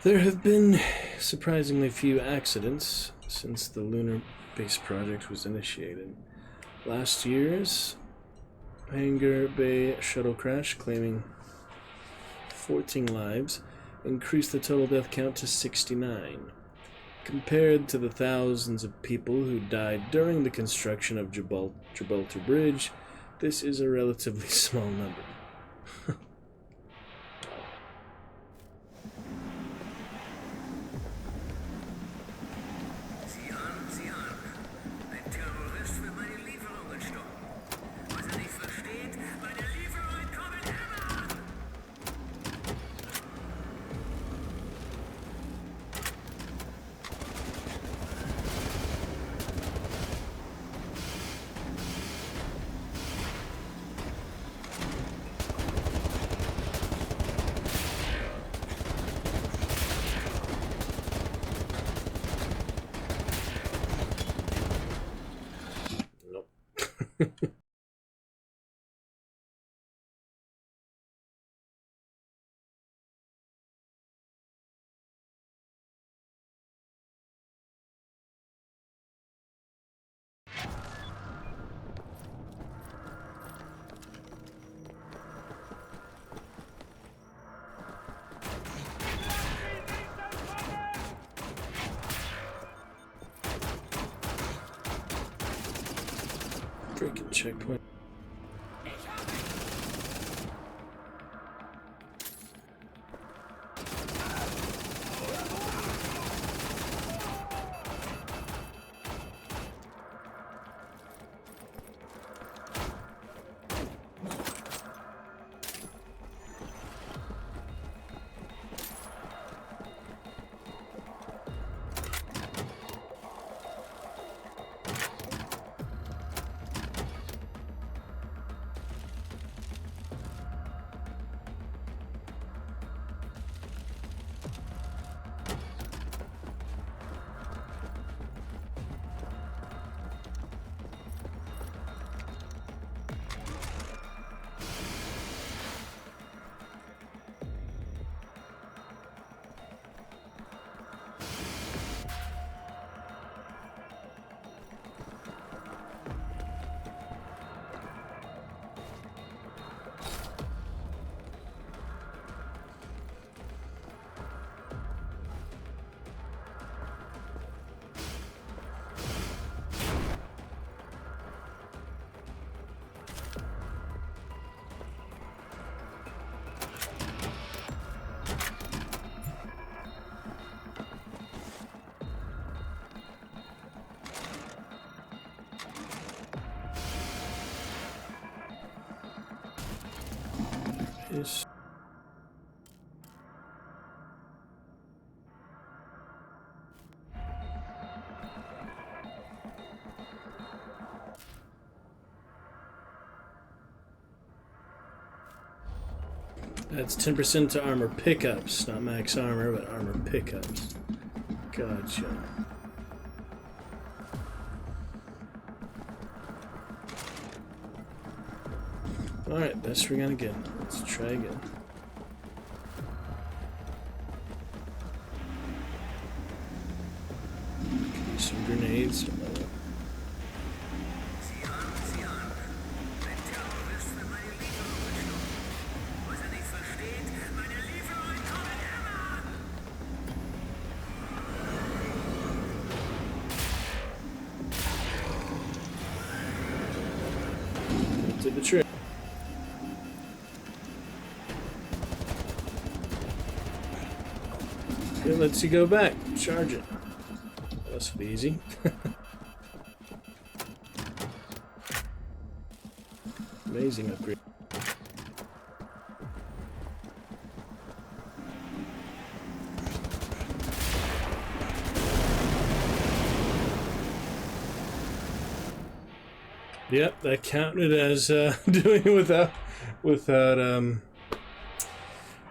There have been surprisingly few accidents since the lunar base project was initiated. Last year's Hangar Bay shuttle crash, claiming 14 lives, increased the total death count to 69. Compared to the thousands of people who died during the construction of Gibraltar Bridge, this is a relatively small number. Freaking checkpoint. Is that's 10% to armor pickups, not max armor, but armor pickups. Gotcha. Alright, best ring on again. Let's try again. Some grenades. Did the trick. It lets you go back. Charge it. This will be easy. Amazing upgrade. Yep, that counted as doing it without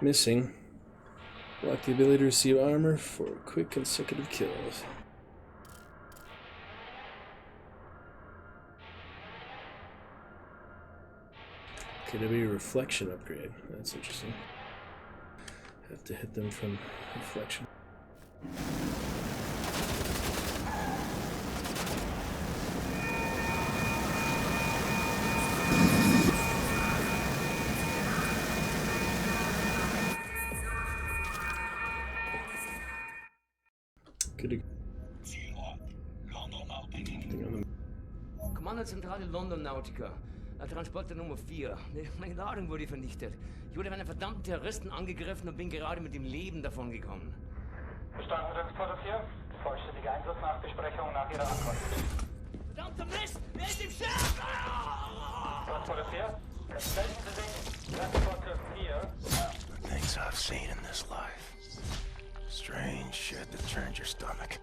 missing. Block the ability to receive armor for quick consecutive kills. Could it be a reflection upgrade? That's interesting. Have to hit them from reflection. Kommandozentrale London Nautica. Transporter Nummer 4. Meine Ladung wurde vernichtet. Ich wurde von einem verdammten Terroristen angegriffen und bin gerade mit dem Leben davongekommen. Verstanden, Transporter 4. Vollständige Einsatznachbesprechung nach Ihrer Ankunft. Verdammter Mist! Wer ist im Schiff? Transporter 4. Melden Sie sich. Transporter 4. The things I've seen in this life. Strange shit that turns your stomach.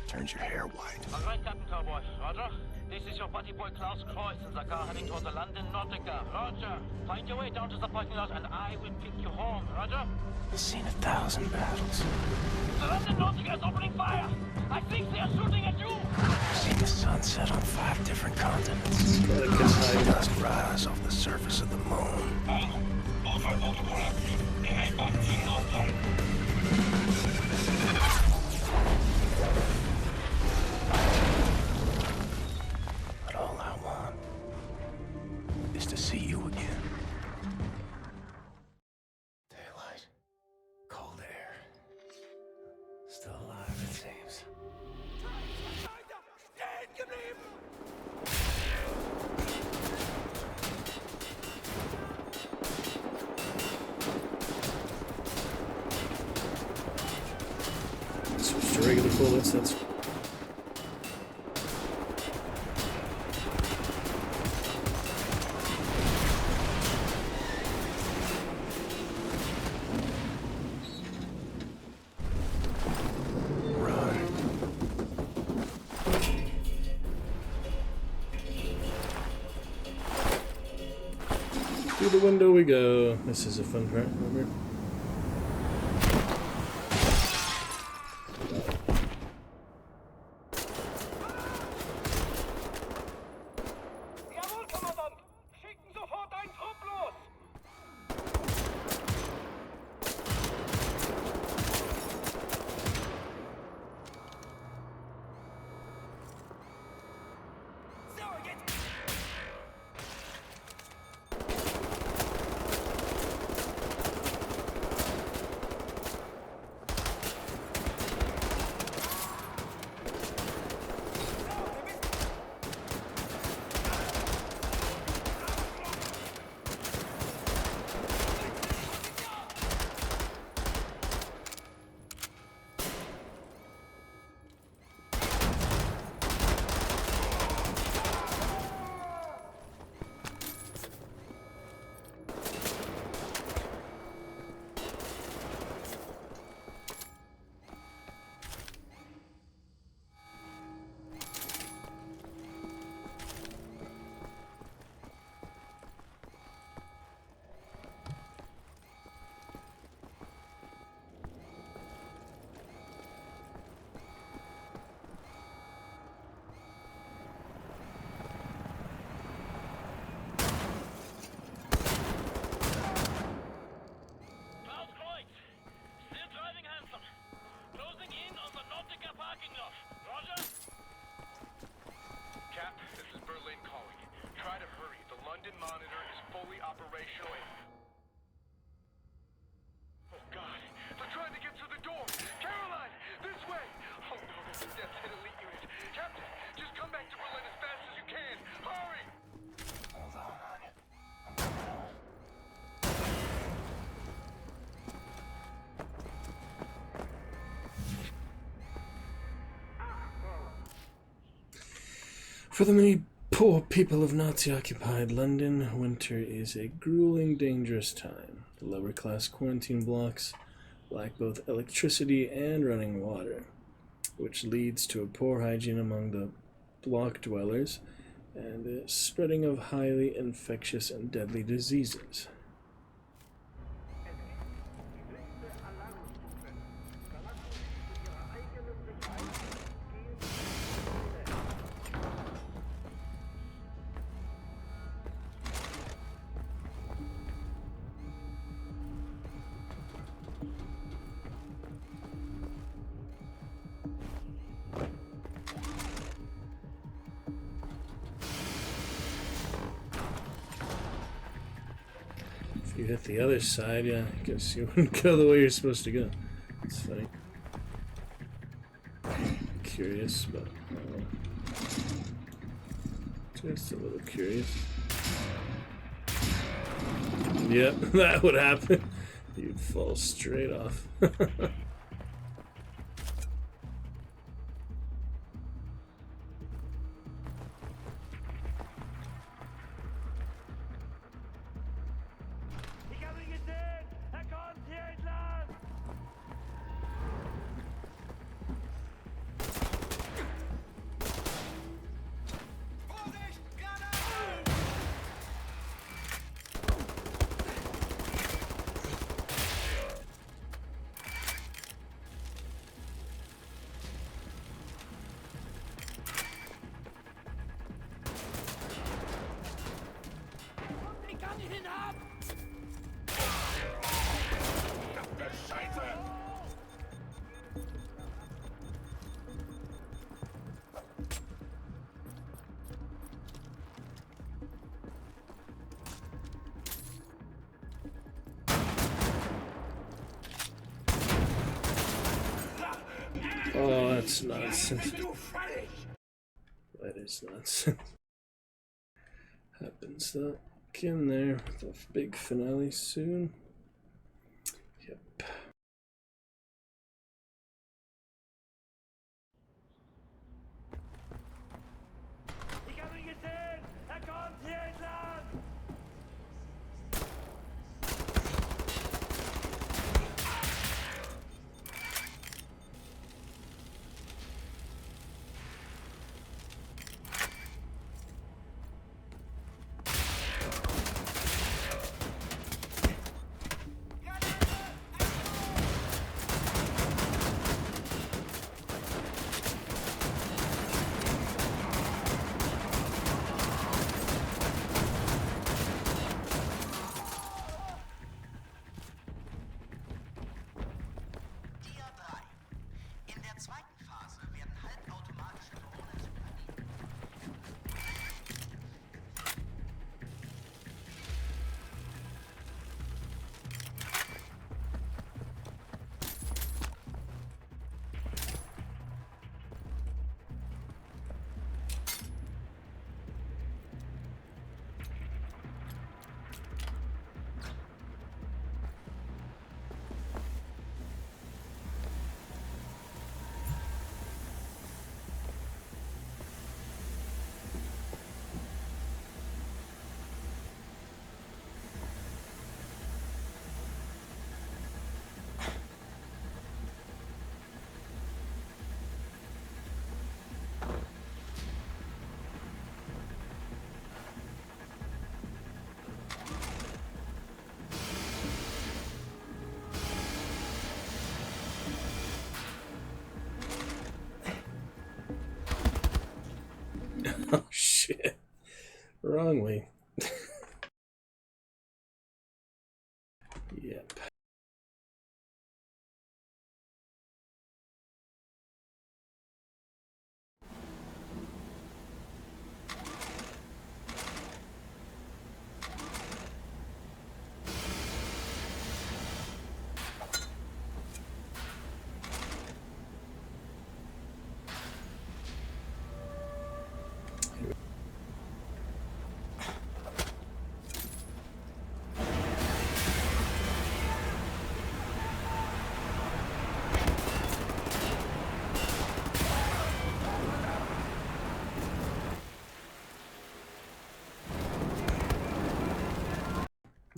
Turns your hair white. All right, Captain Cowboy. Roger. This is your buddy boy Klaus Kreuz in the car heading toward the London Nautica. Roger. Find your way down to the parking lot and I will pick you home. Roger. I've seen 1,000 battles. The London Nautica is opening fire. I think they are shooting at you. I've seen the sun set on 5 different continents. Dust rise off the surface of the moon. But all I want is to see you again. Daylight, cold air, still alive it seems. Switch to regular bullets, that's... Through the window we go. This is a fun part, remember? Jawohl, Kommandant. Schicken sofort einen Trupp los. So, jetzt! London monitor is fully operational. Oh God, they're trying to get to the door. Caroline, this way. Oh no, there's a Death's Head elite unit. Captain, just come back to Berlin as fast as you can. Hurry! Hold on. For the many poor people of Nazi-occupied London, winter is a grueling, dangerous time. The lower-class quarantine blocks lack both electricity and running water, which leads to a poor hygiene among the block dwellers and the spreading of highly infectious and deadly diseases. If you hit the other side, yeah, I guess you wouldn't go the way you're supposed to go. It's funny. Curious, but just a little curious. Yep, that would happen. You'd fall straight off. Oh, that's nonsense. That is nonsense. Happens though. Get in there with the big finale soon. Yep.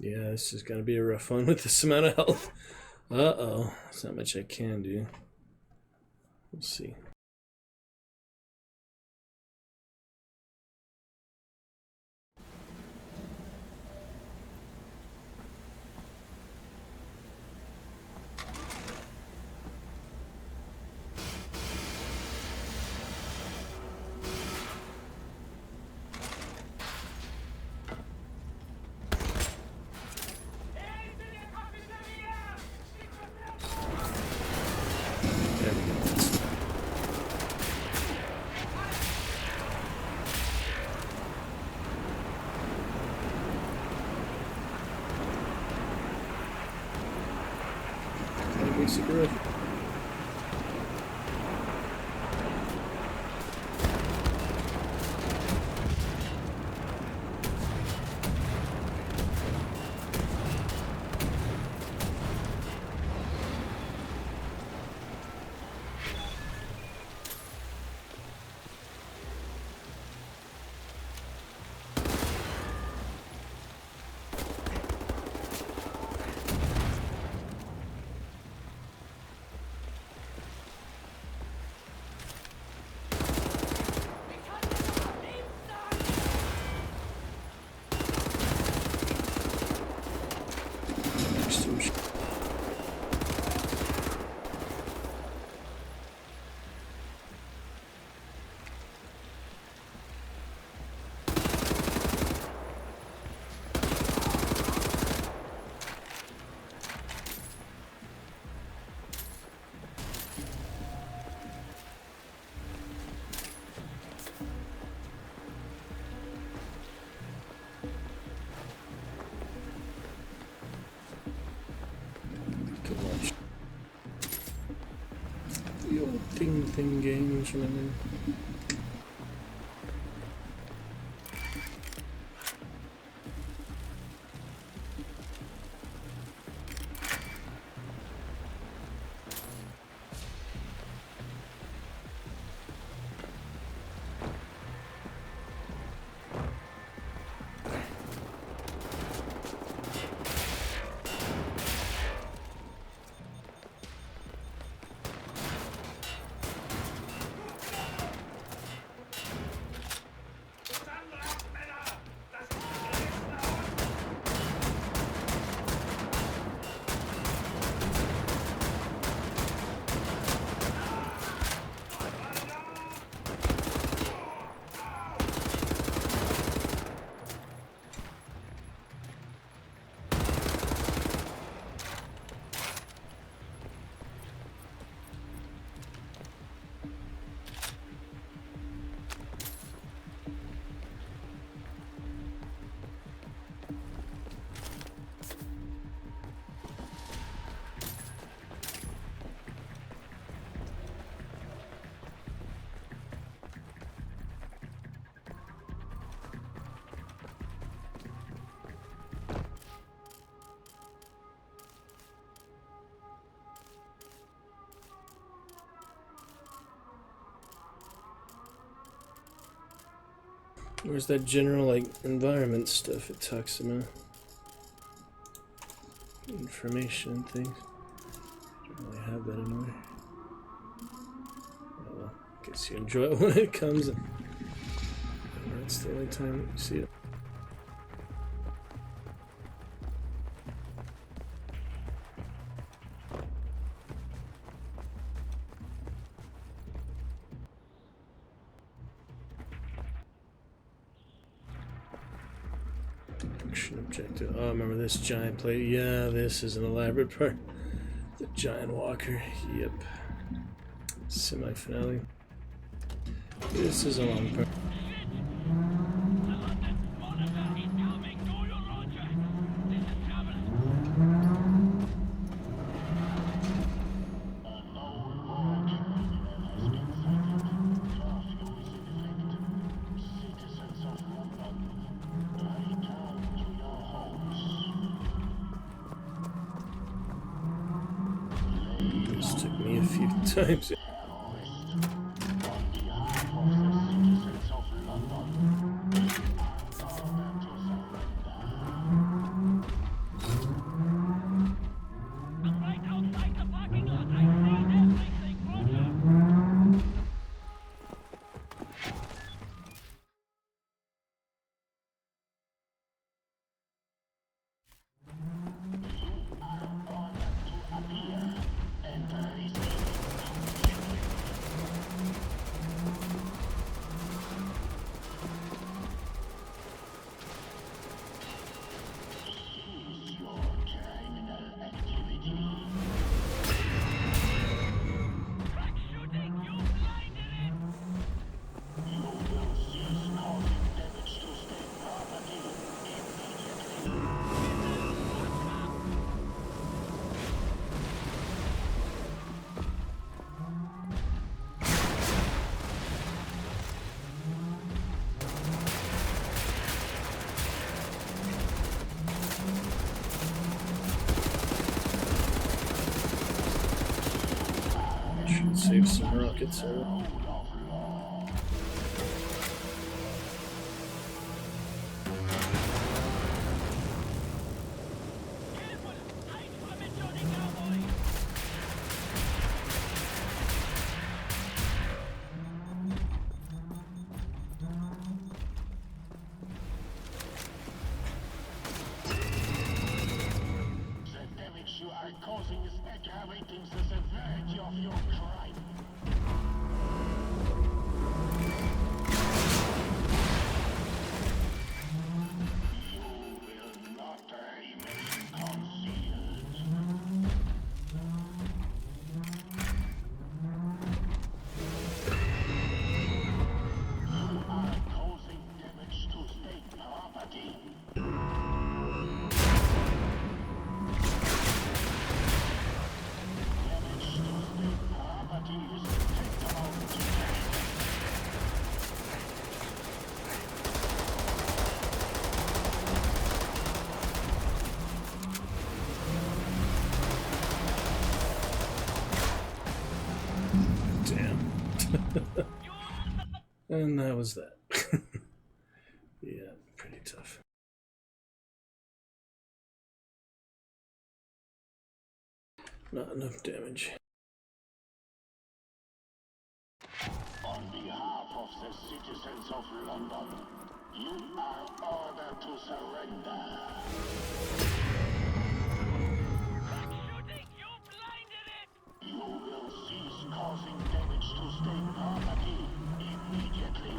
Yeah, this is gonna be a rough one with this amount of health. Uh-oh. There's not much I can do. We'll see. Cigarette. The old thing games, remember? Where's that general, like, environment stuff it talks about? Information and things. Don't really have that anymore. Oh well, guess you enjoy it when it comes. That's the only time you see it. Objective. Oh, remember this giant plate? Yeah, this is an elaborate part. The giant walker. Yep. Semi-finale. This is a long part. This took me a few times. save some rockets. And that was that. Yeah, pretty tough. Not enough damage. On behalf of the citizens of London, you are ordered to surrender. Shooting! You blinded it! You will cease causing damage to state property immediately.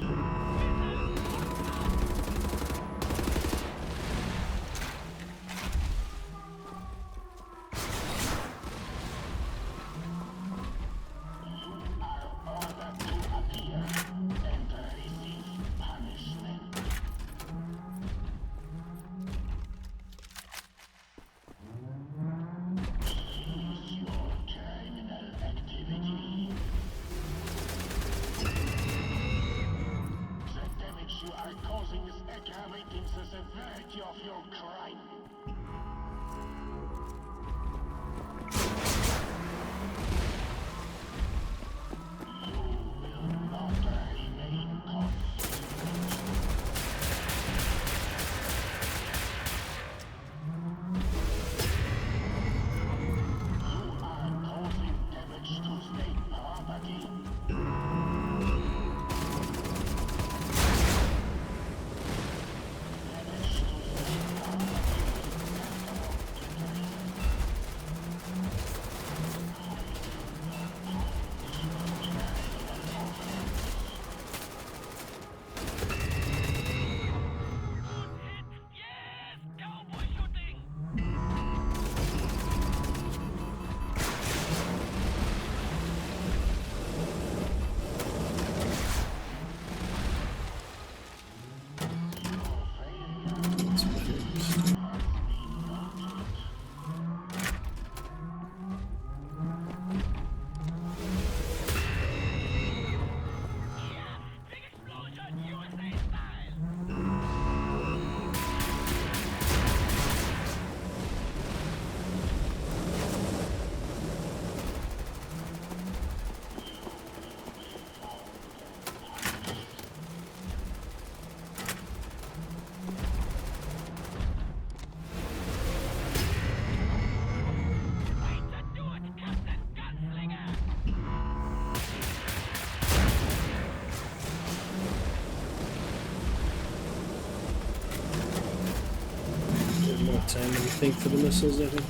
Time than you think for the missiles, I think.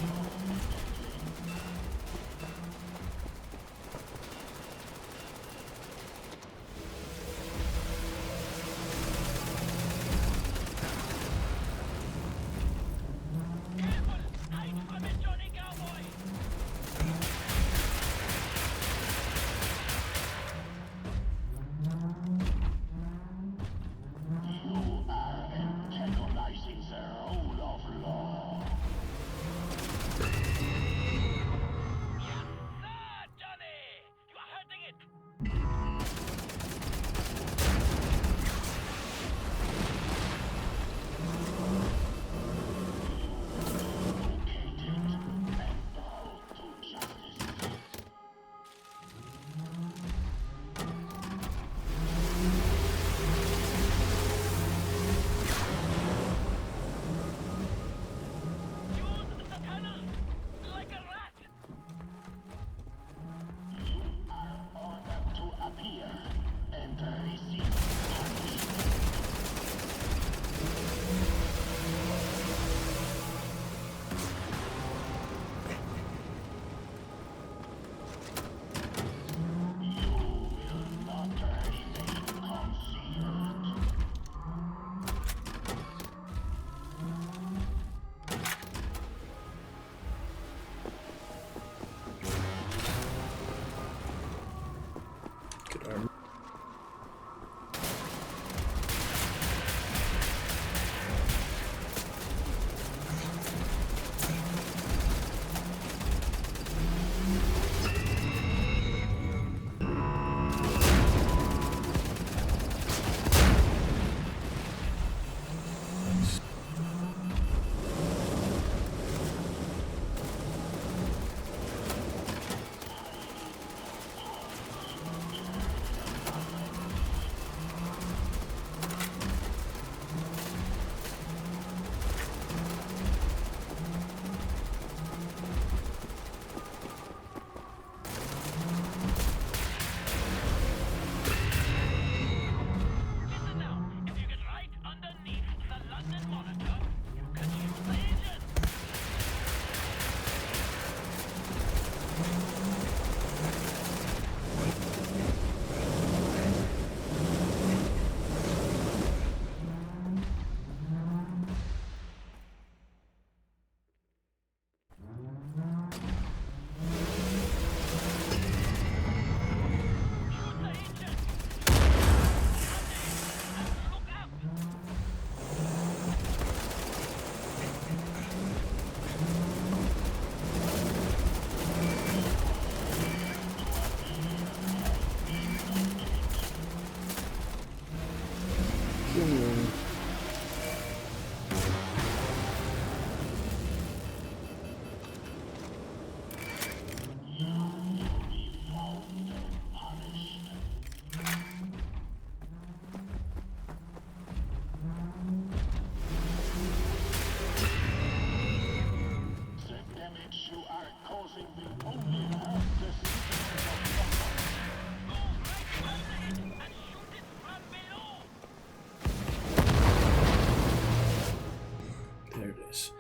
it is.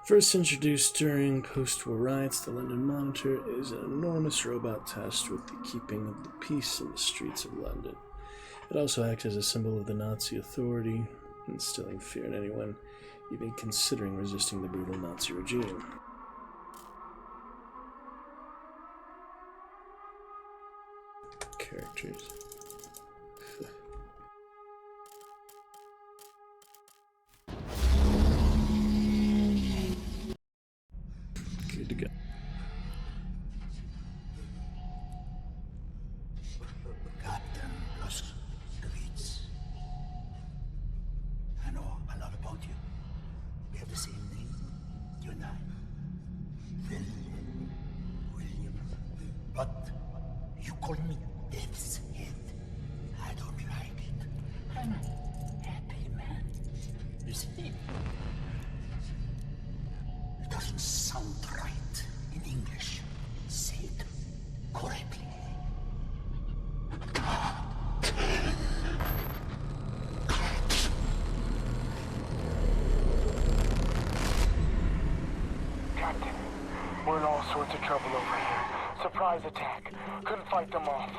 First introduced during post-war riots, the London Monitor is an enormous robot tasked with the keeping of the peace in the streets of London. It also acts as a symbol of the Nazi authority, instilling fear in anyone even considering resisting the brutal Nazi regime. Characters. Good to go. Captain Bluskowitz. I know a lot about you. We have the same name, you and I. William. But you call me Death's Head. I don't like it. I'm a happy man. You see? It doesn't sound right in English. Say it correctly. Captain, we're in all sorts of trouble over here. Surprise attack. Couldn't fight them off.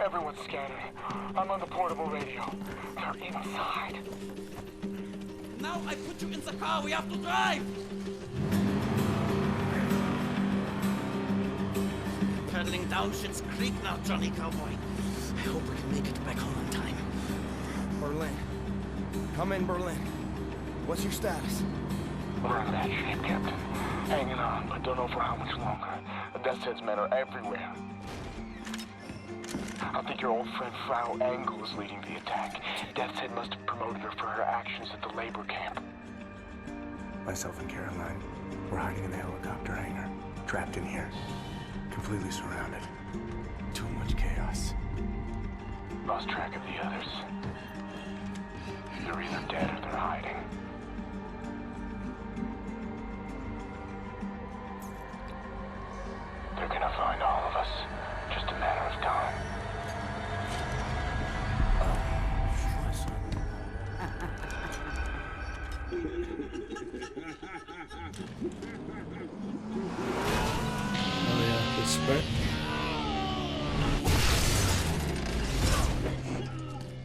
Everyone's scattered. I'm on the portable radio. They're inside. Now I put you in the car. We have to drive. Pedaling down Schitt's Creek now, Johnny Cowboy. I hope we can make it back home in time. Berlin. Come in, Berlin. What's your status? We're in bad shape, Captain. Hanging on, but don't know for how much longer. The Death's Head's men are everywhere. I think your old friend Frau Engel is leading the attack. Death's Head must have promoted her for her actions at the labor camp. Myself and Caroline, we're hiding in the helicopter hangar. Trapped in here. Completely surrounded. Too much chaos. Lost track of the others. They're either dead or they're hiding. They're gonna find all of us. Just a matter of time. Oh yeah, the spread.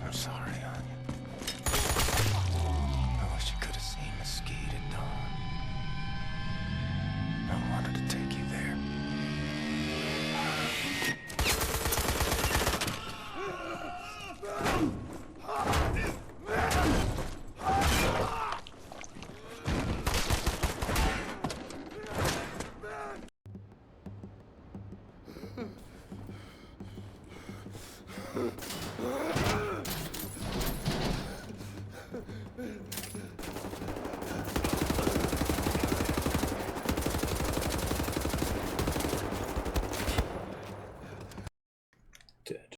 I'm sorry, Anya. I wish you could have seen Mesquite at dawn. I wanted to take you there. Dead.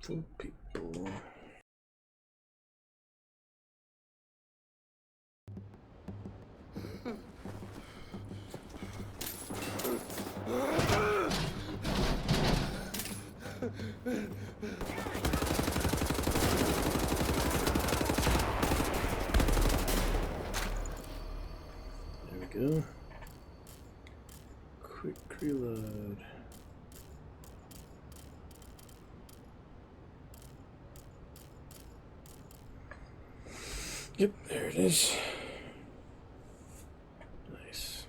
Four people. There we go. Quick reload. Yep, there it is. Nice.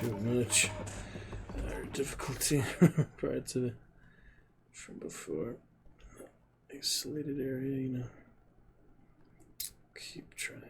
too much difficulty prior to the from before. Isolated area, you know. Keep trying.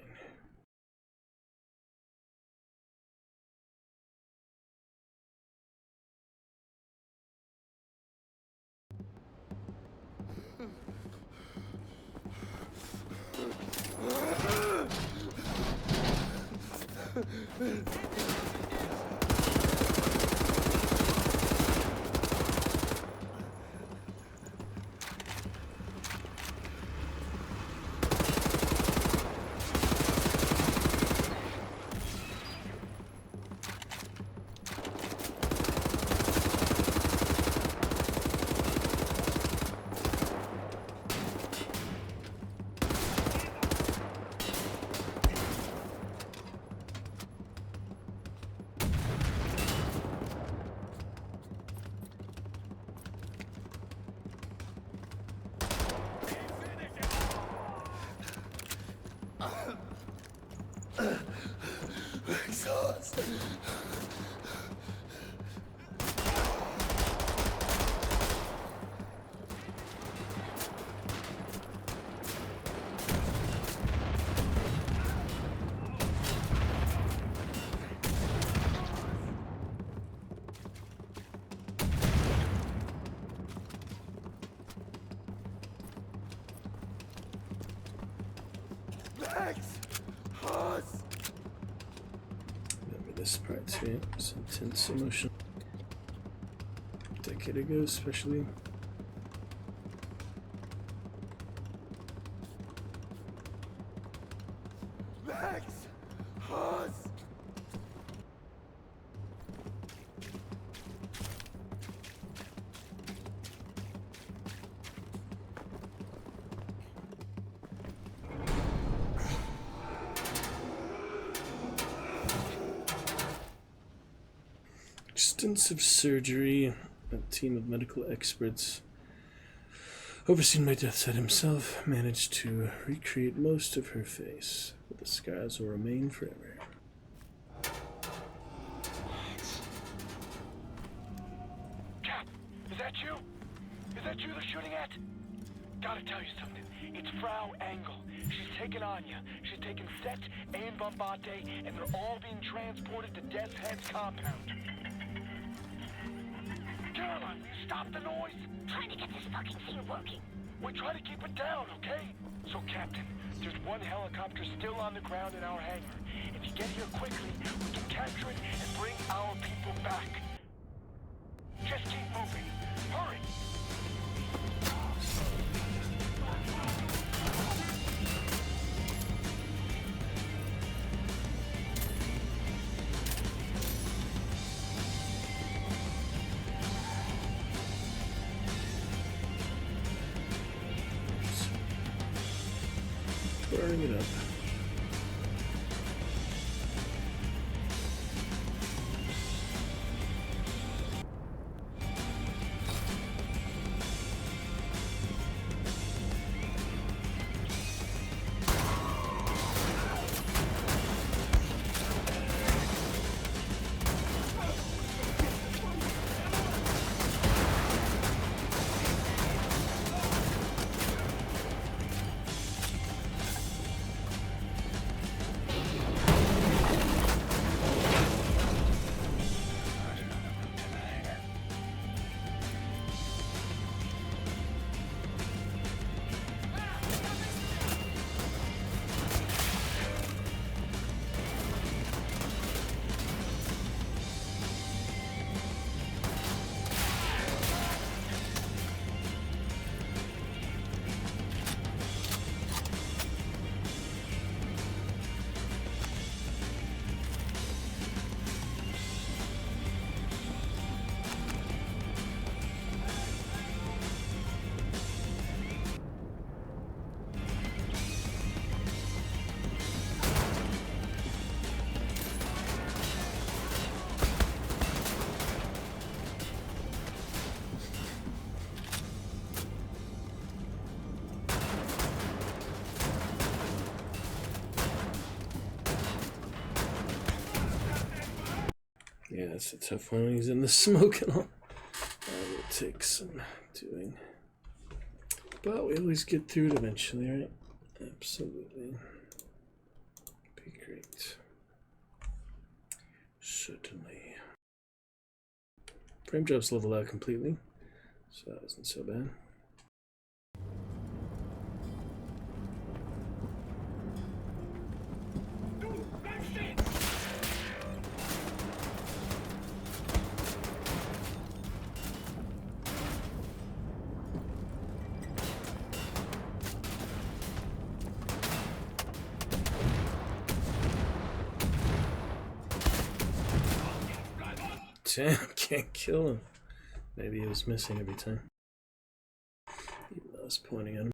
Remember this part too, it's intense emotion. A decade ago especially. Extensive surgery, a team of medical experts overseen by Deathside himself managed to recreate most of her face, but the scars will remain forever. Cap, is that you? Is that you they're shooting at? Gotta tell you something. It's Frau Engel. She's taken Anya. She's taken Set and Bombate, and they're all being transported to Death's Head's compound. Caroline, will you stop the noise? Trying to get this fucking thing working. We try to keep it down, okay? So, Captain, there's one helicopter still on the ground in our hangar. If you get here quickly, we can capture it and bring our people back. Just keep moving. Hurry! Burning it up. Yeah, that's a tough one when he's in the smoke and all. That will take some doing. But we always get through it eventually, right? Absolutely. Be great. Certainly. Frame drop's leveled out completely, so that wasn't so bad. Damn, can't kill him. Maybe he was missing every time. Even though I was pointing at him.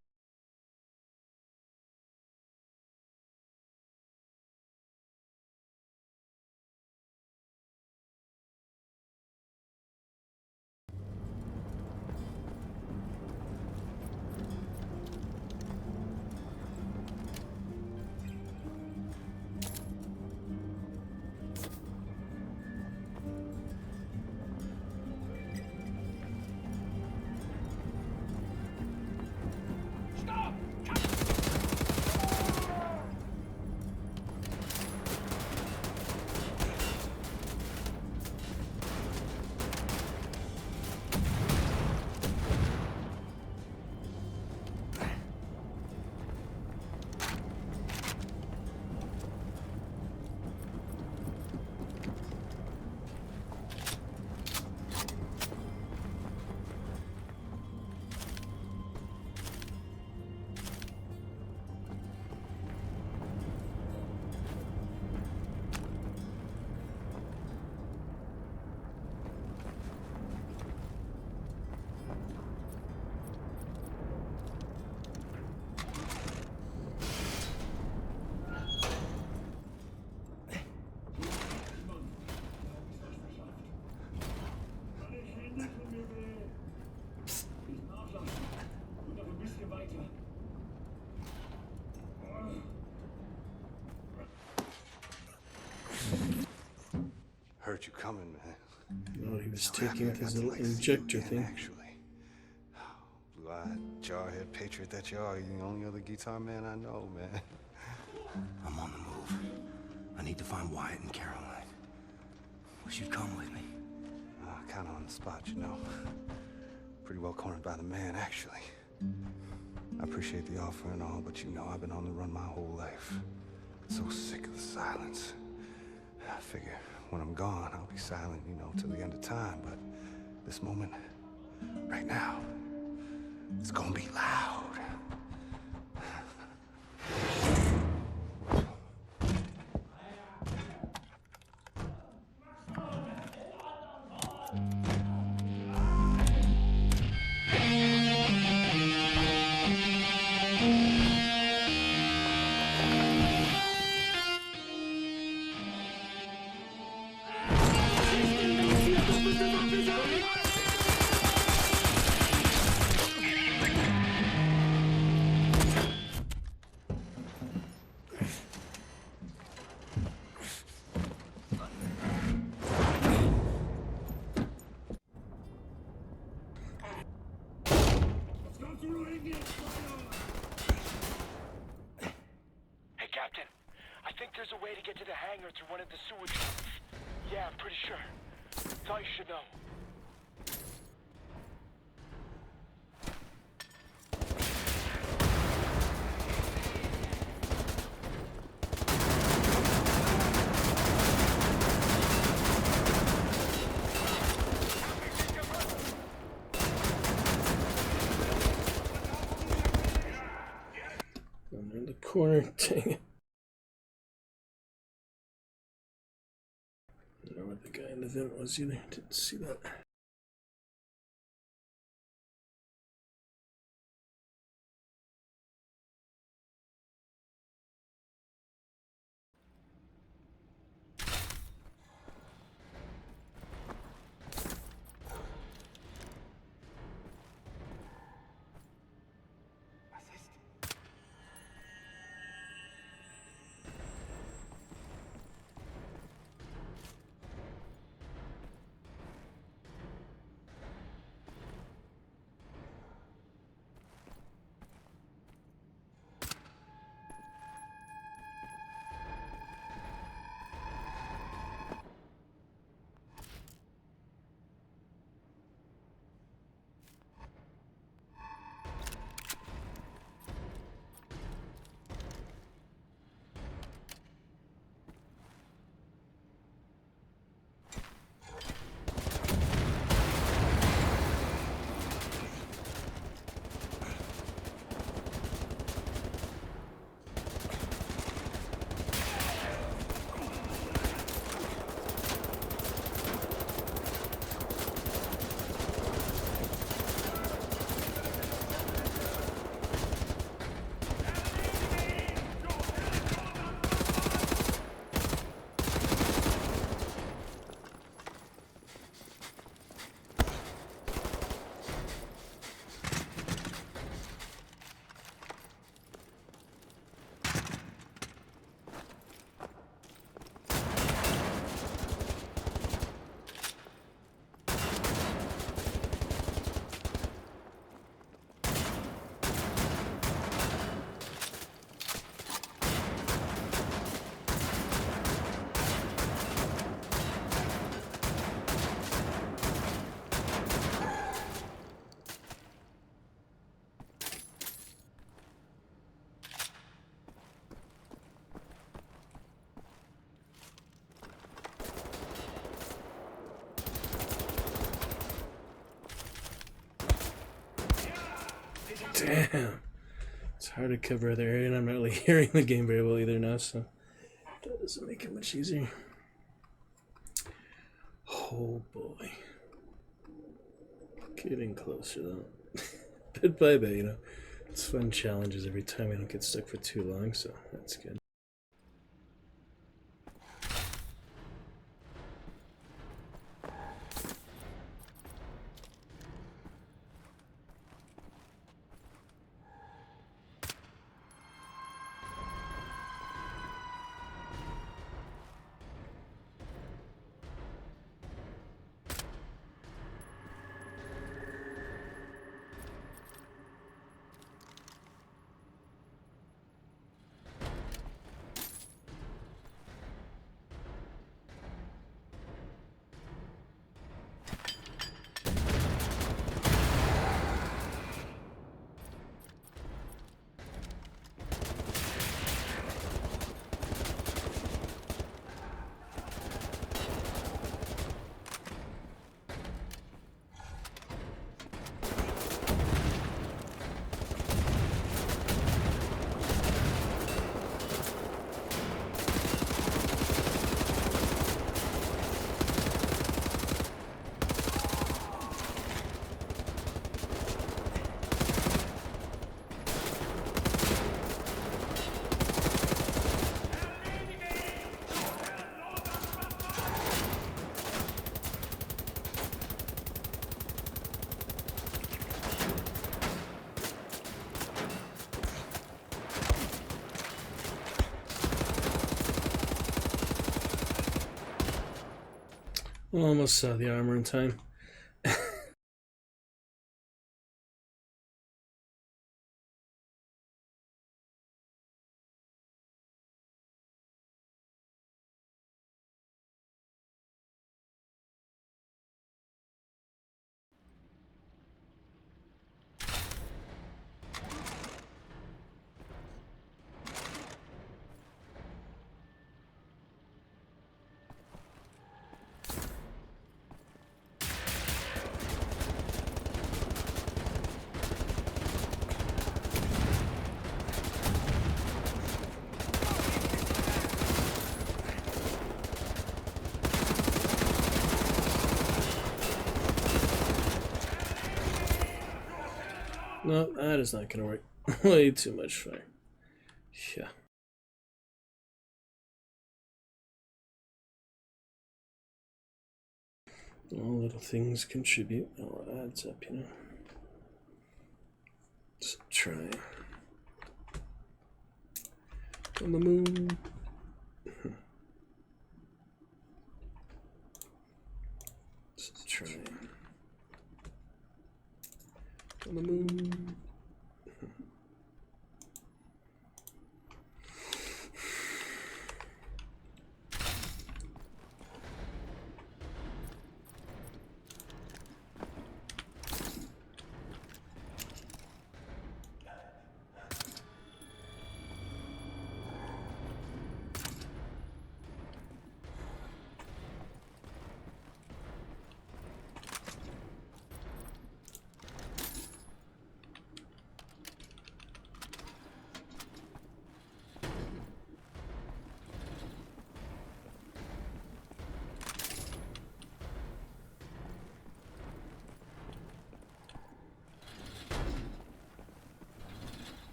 Heard you coming, man. Oh, he was taking his little injector thing. Actually, blue-eyed, jarhead patriot that you are, you're the only other guitar man I know, man. I'm on the move. I need to find Wyatt and Caroline. Wish you'd come with me. Kind of on the spot, you know. Pretty well cornered by the man, actually. I appreciate the offer and all, but you know I've been on the run my whole life. So sick of the silence. I figure when I'm gone, I'll be silent, you know, till the end of time. But this moment, right now, it's gonna be loud. Hey, Captain. I think there's a way to get to the hangar through one of the sewage tunnels. Yeah, I'm pretty sure. Thought you should know. In the corner, dang it. I don't know where the guy in the vent was either. Didn't see that. Damn. It's hard to cover other area, and I'm not really hearing the game very well either now, so that doesn't make it much easier. Oh boy. Getting closer though. Bit by bit, you know. It's fun challenges every time we don't get stuck for too long, so that's good. Almost saw the armor in time. No, that is not gonna work. Way too much fire. Yeah. All little things contribute. All adds up, you know. Let's try. On the moon. Let's try. On the moon.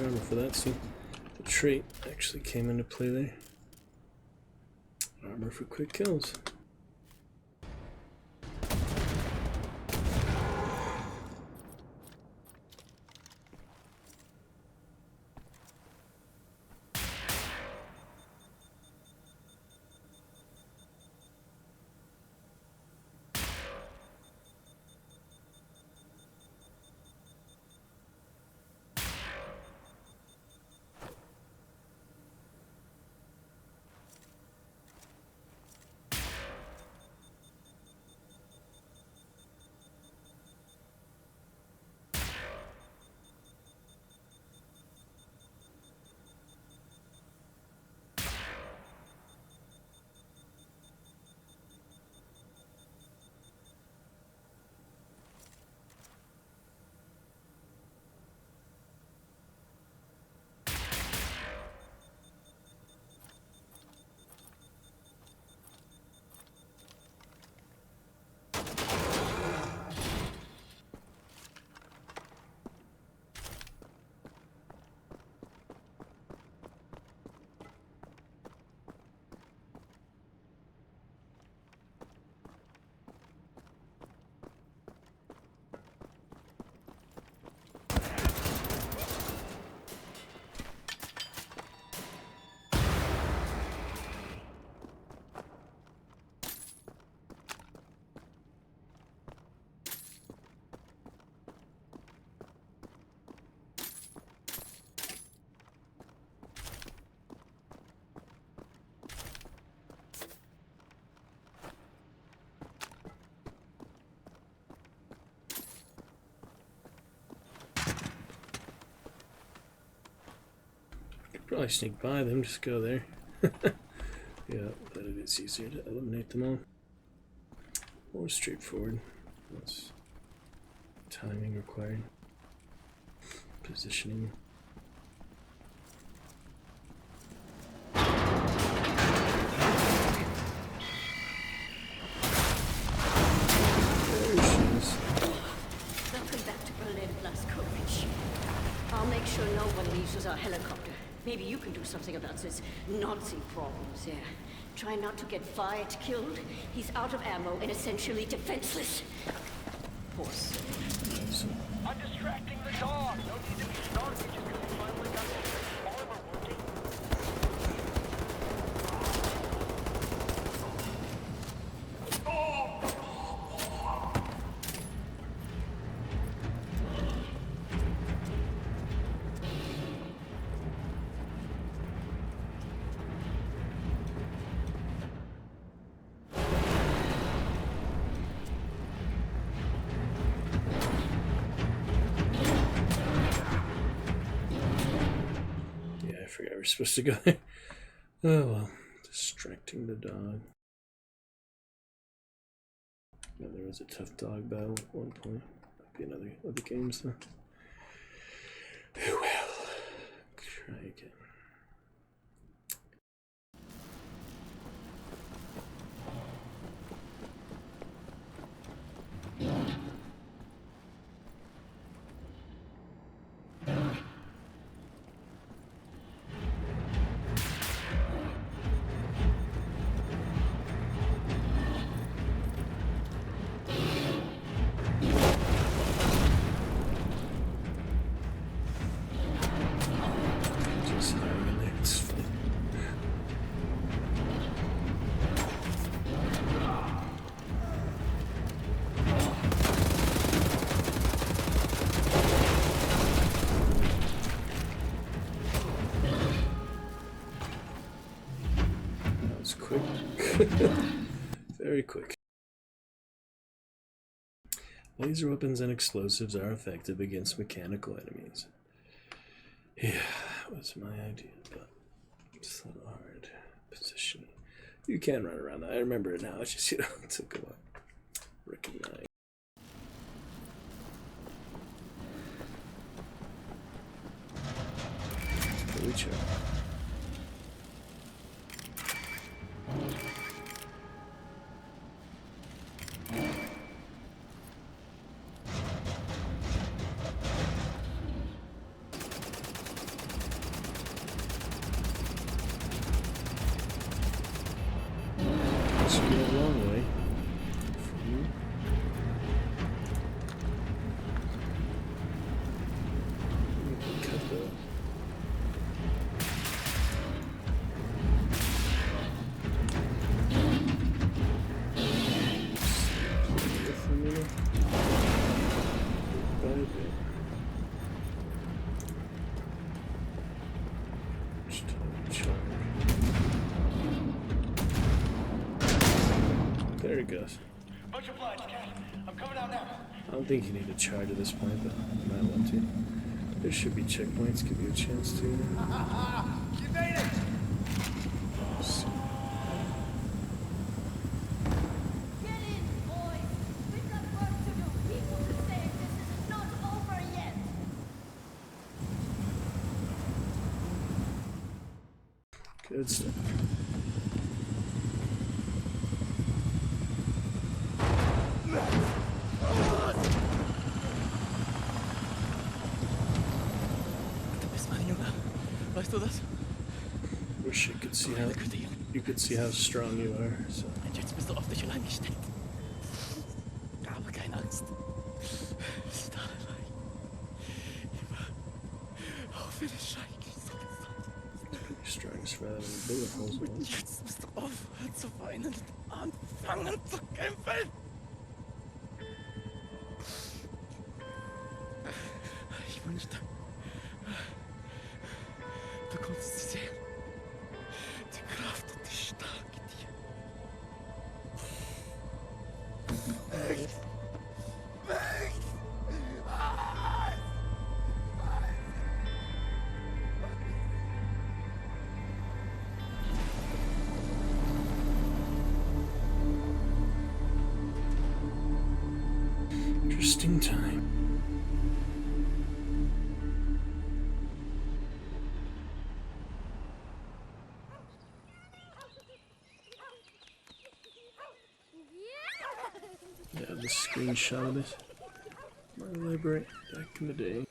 Armor for that, see? The trait actually came into play there. Armor for quick kills. Probably sneak by them, just go there. Yeah, but it is easier to eliminate them all. More straightforward. Less timing required. Positioning. Welcome back to Berlin, Blazkowicz. I'll make sure no one leaves our helicopter. Maybe you can do something about this Nazi problems there. Try not to get Veit killed. He's out of ammo and essentially defenseless. Poor soul. I'm distracting the dog. No need to be snarky just because we finally got the armor working. I forgot we're supposed to go there. Oh well. Distracting the dog. Yeah, there was a tough dog battle at one point. Might be another other games though. Well, try again. Very quick. Laser weapons and explosives are effective against mechanical enemies. Yeah, that was my idea, but it's a little hard. Position. You can run around that. I remember it now. It's just, it took a while. Recognize. Reach out. There it goes. Much obliged, Cat. I'm coming out now. I don't think you need to charge at this point, but you might want to. There should be checkpoints, give you a chance to. You made it! Get in, boys! We've got work to do. People are saying this is not over yet. Good stuff. Wish you could see how strong you are. So. Und jetzt bist du auf dich allein gestellt. Aber keine Angst. Ist allein. Immer. Auch wenn es schrecklich so ist. Und jetzt musst du aufhören zu weinen und anfangen zu kämpfen. Ich wünschte, du konntest sie sehen. Die Kraft und die Stärke dir. Weg! Weg! a screenshot of it. My library back in the day.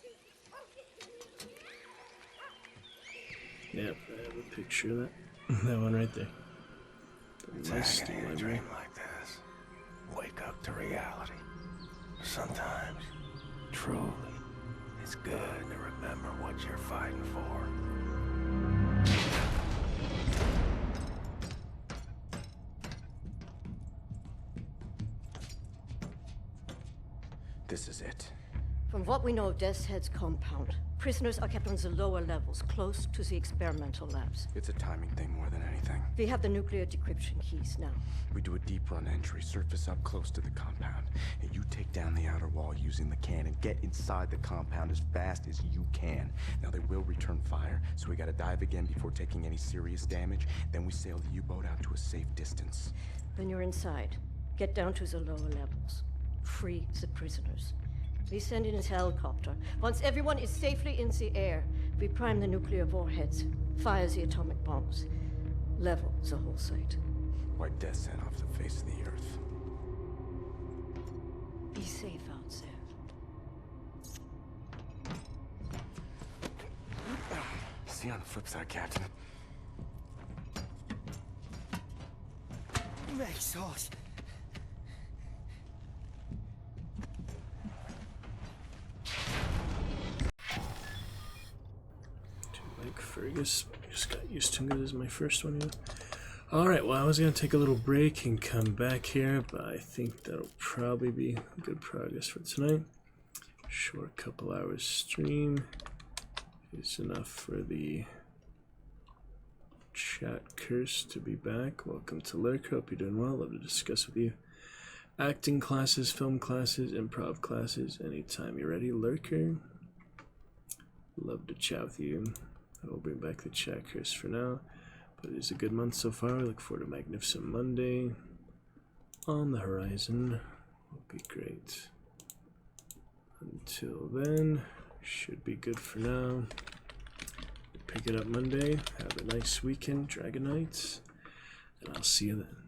Yep, I have a picture of that. That one right there. It's agony in a dream like this. Wake up to reality. Sometimes, truly, it's good to remember what you're fighting for. This is it. From what we know of Death's Head's compound, prisoners are kept on the lower levels, close to the experimental labs. It's a timing thing more than anything. We have the nuclear decryption keys now. We do a deep run entry, surface up close to the compound, and you take down the outer wall using the cannon. Get inside the compound as fast as you can. Now they will return fire, so we gotta dive again before taking any serious damage. Then we sail the U-boat out to a safe distance. When you're inside, get down to the lower levels. Free the prisoners. We send in his helicopter. Once everyone is safely in the air, we prime the nuclear warheads, fire the atomic bombs, level the whole site. Wipe Death's Head off the face of the earth. Be safe out there. See you on the flip side, Captain. Makes horse. Like Fergus, just got used to it. This is my first one. Alright, well, I was going to take a little break and come back here, but I think that'll probably be good progress for tonight. Short couple hours stream is enough for the chat curse to be back. Welcome to Lurker. Hope you're doing well. Love to discuss with you acting classes, film classes, improv classes, anytime you're ready. Lurker. Love to chat with you. I will bring back the chat curse for now. But it is a good month so far. I look forward to Magnificent Monday on the horizon. Will be great. Until then, should be good for now. Pick it up Monday. Have a nice weekend, Dragon Knights, and I'll see you then.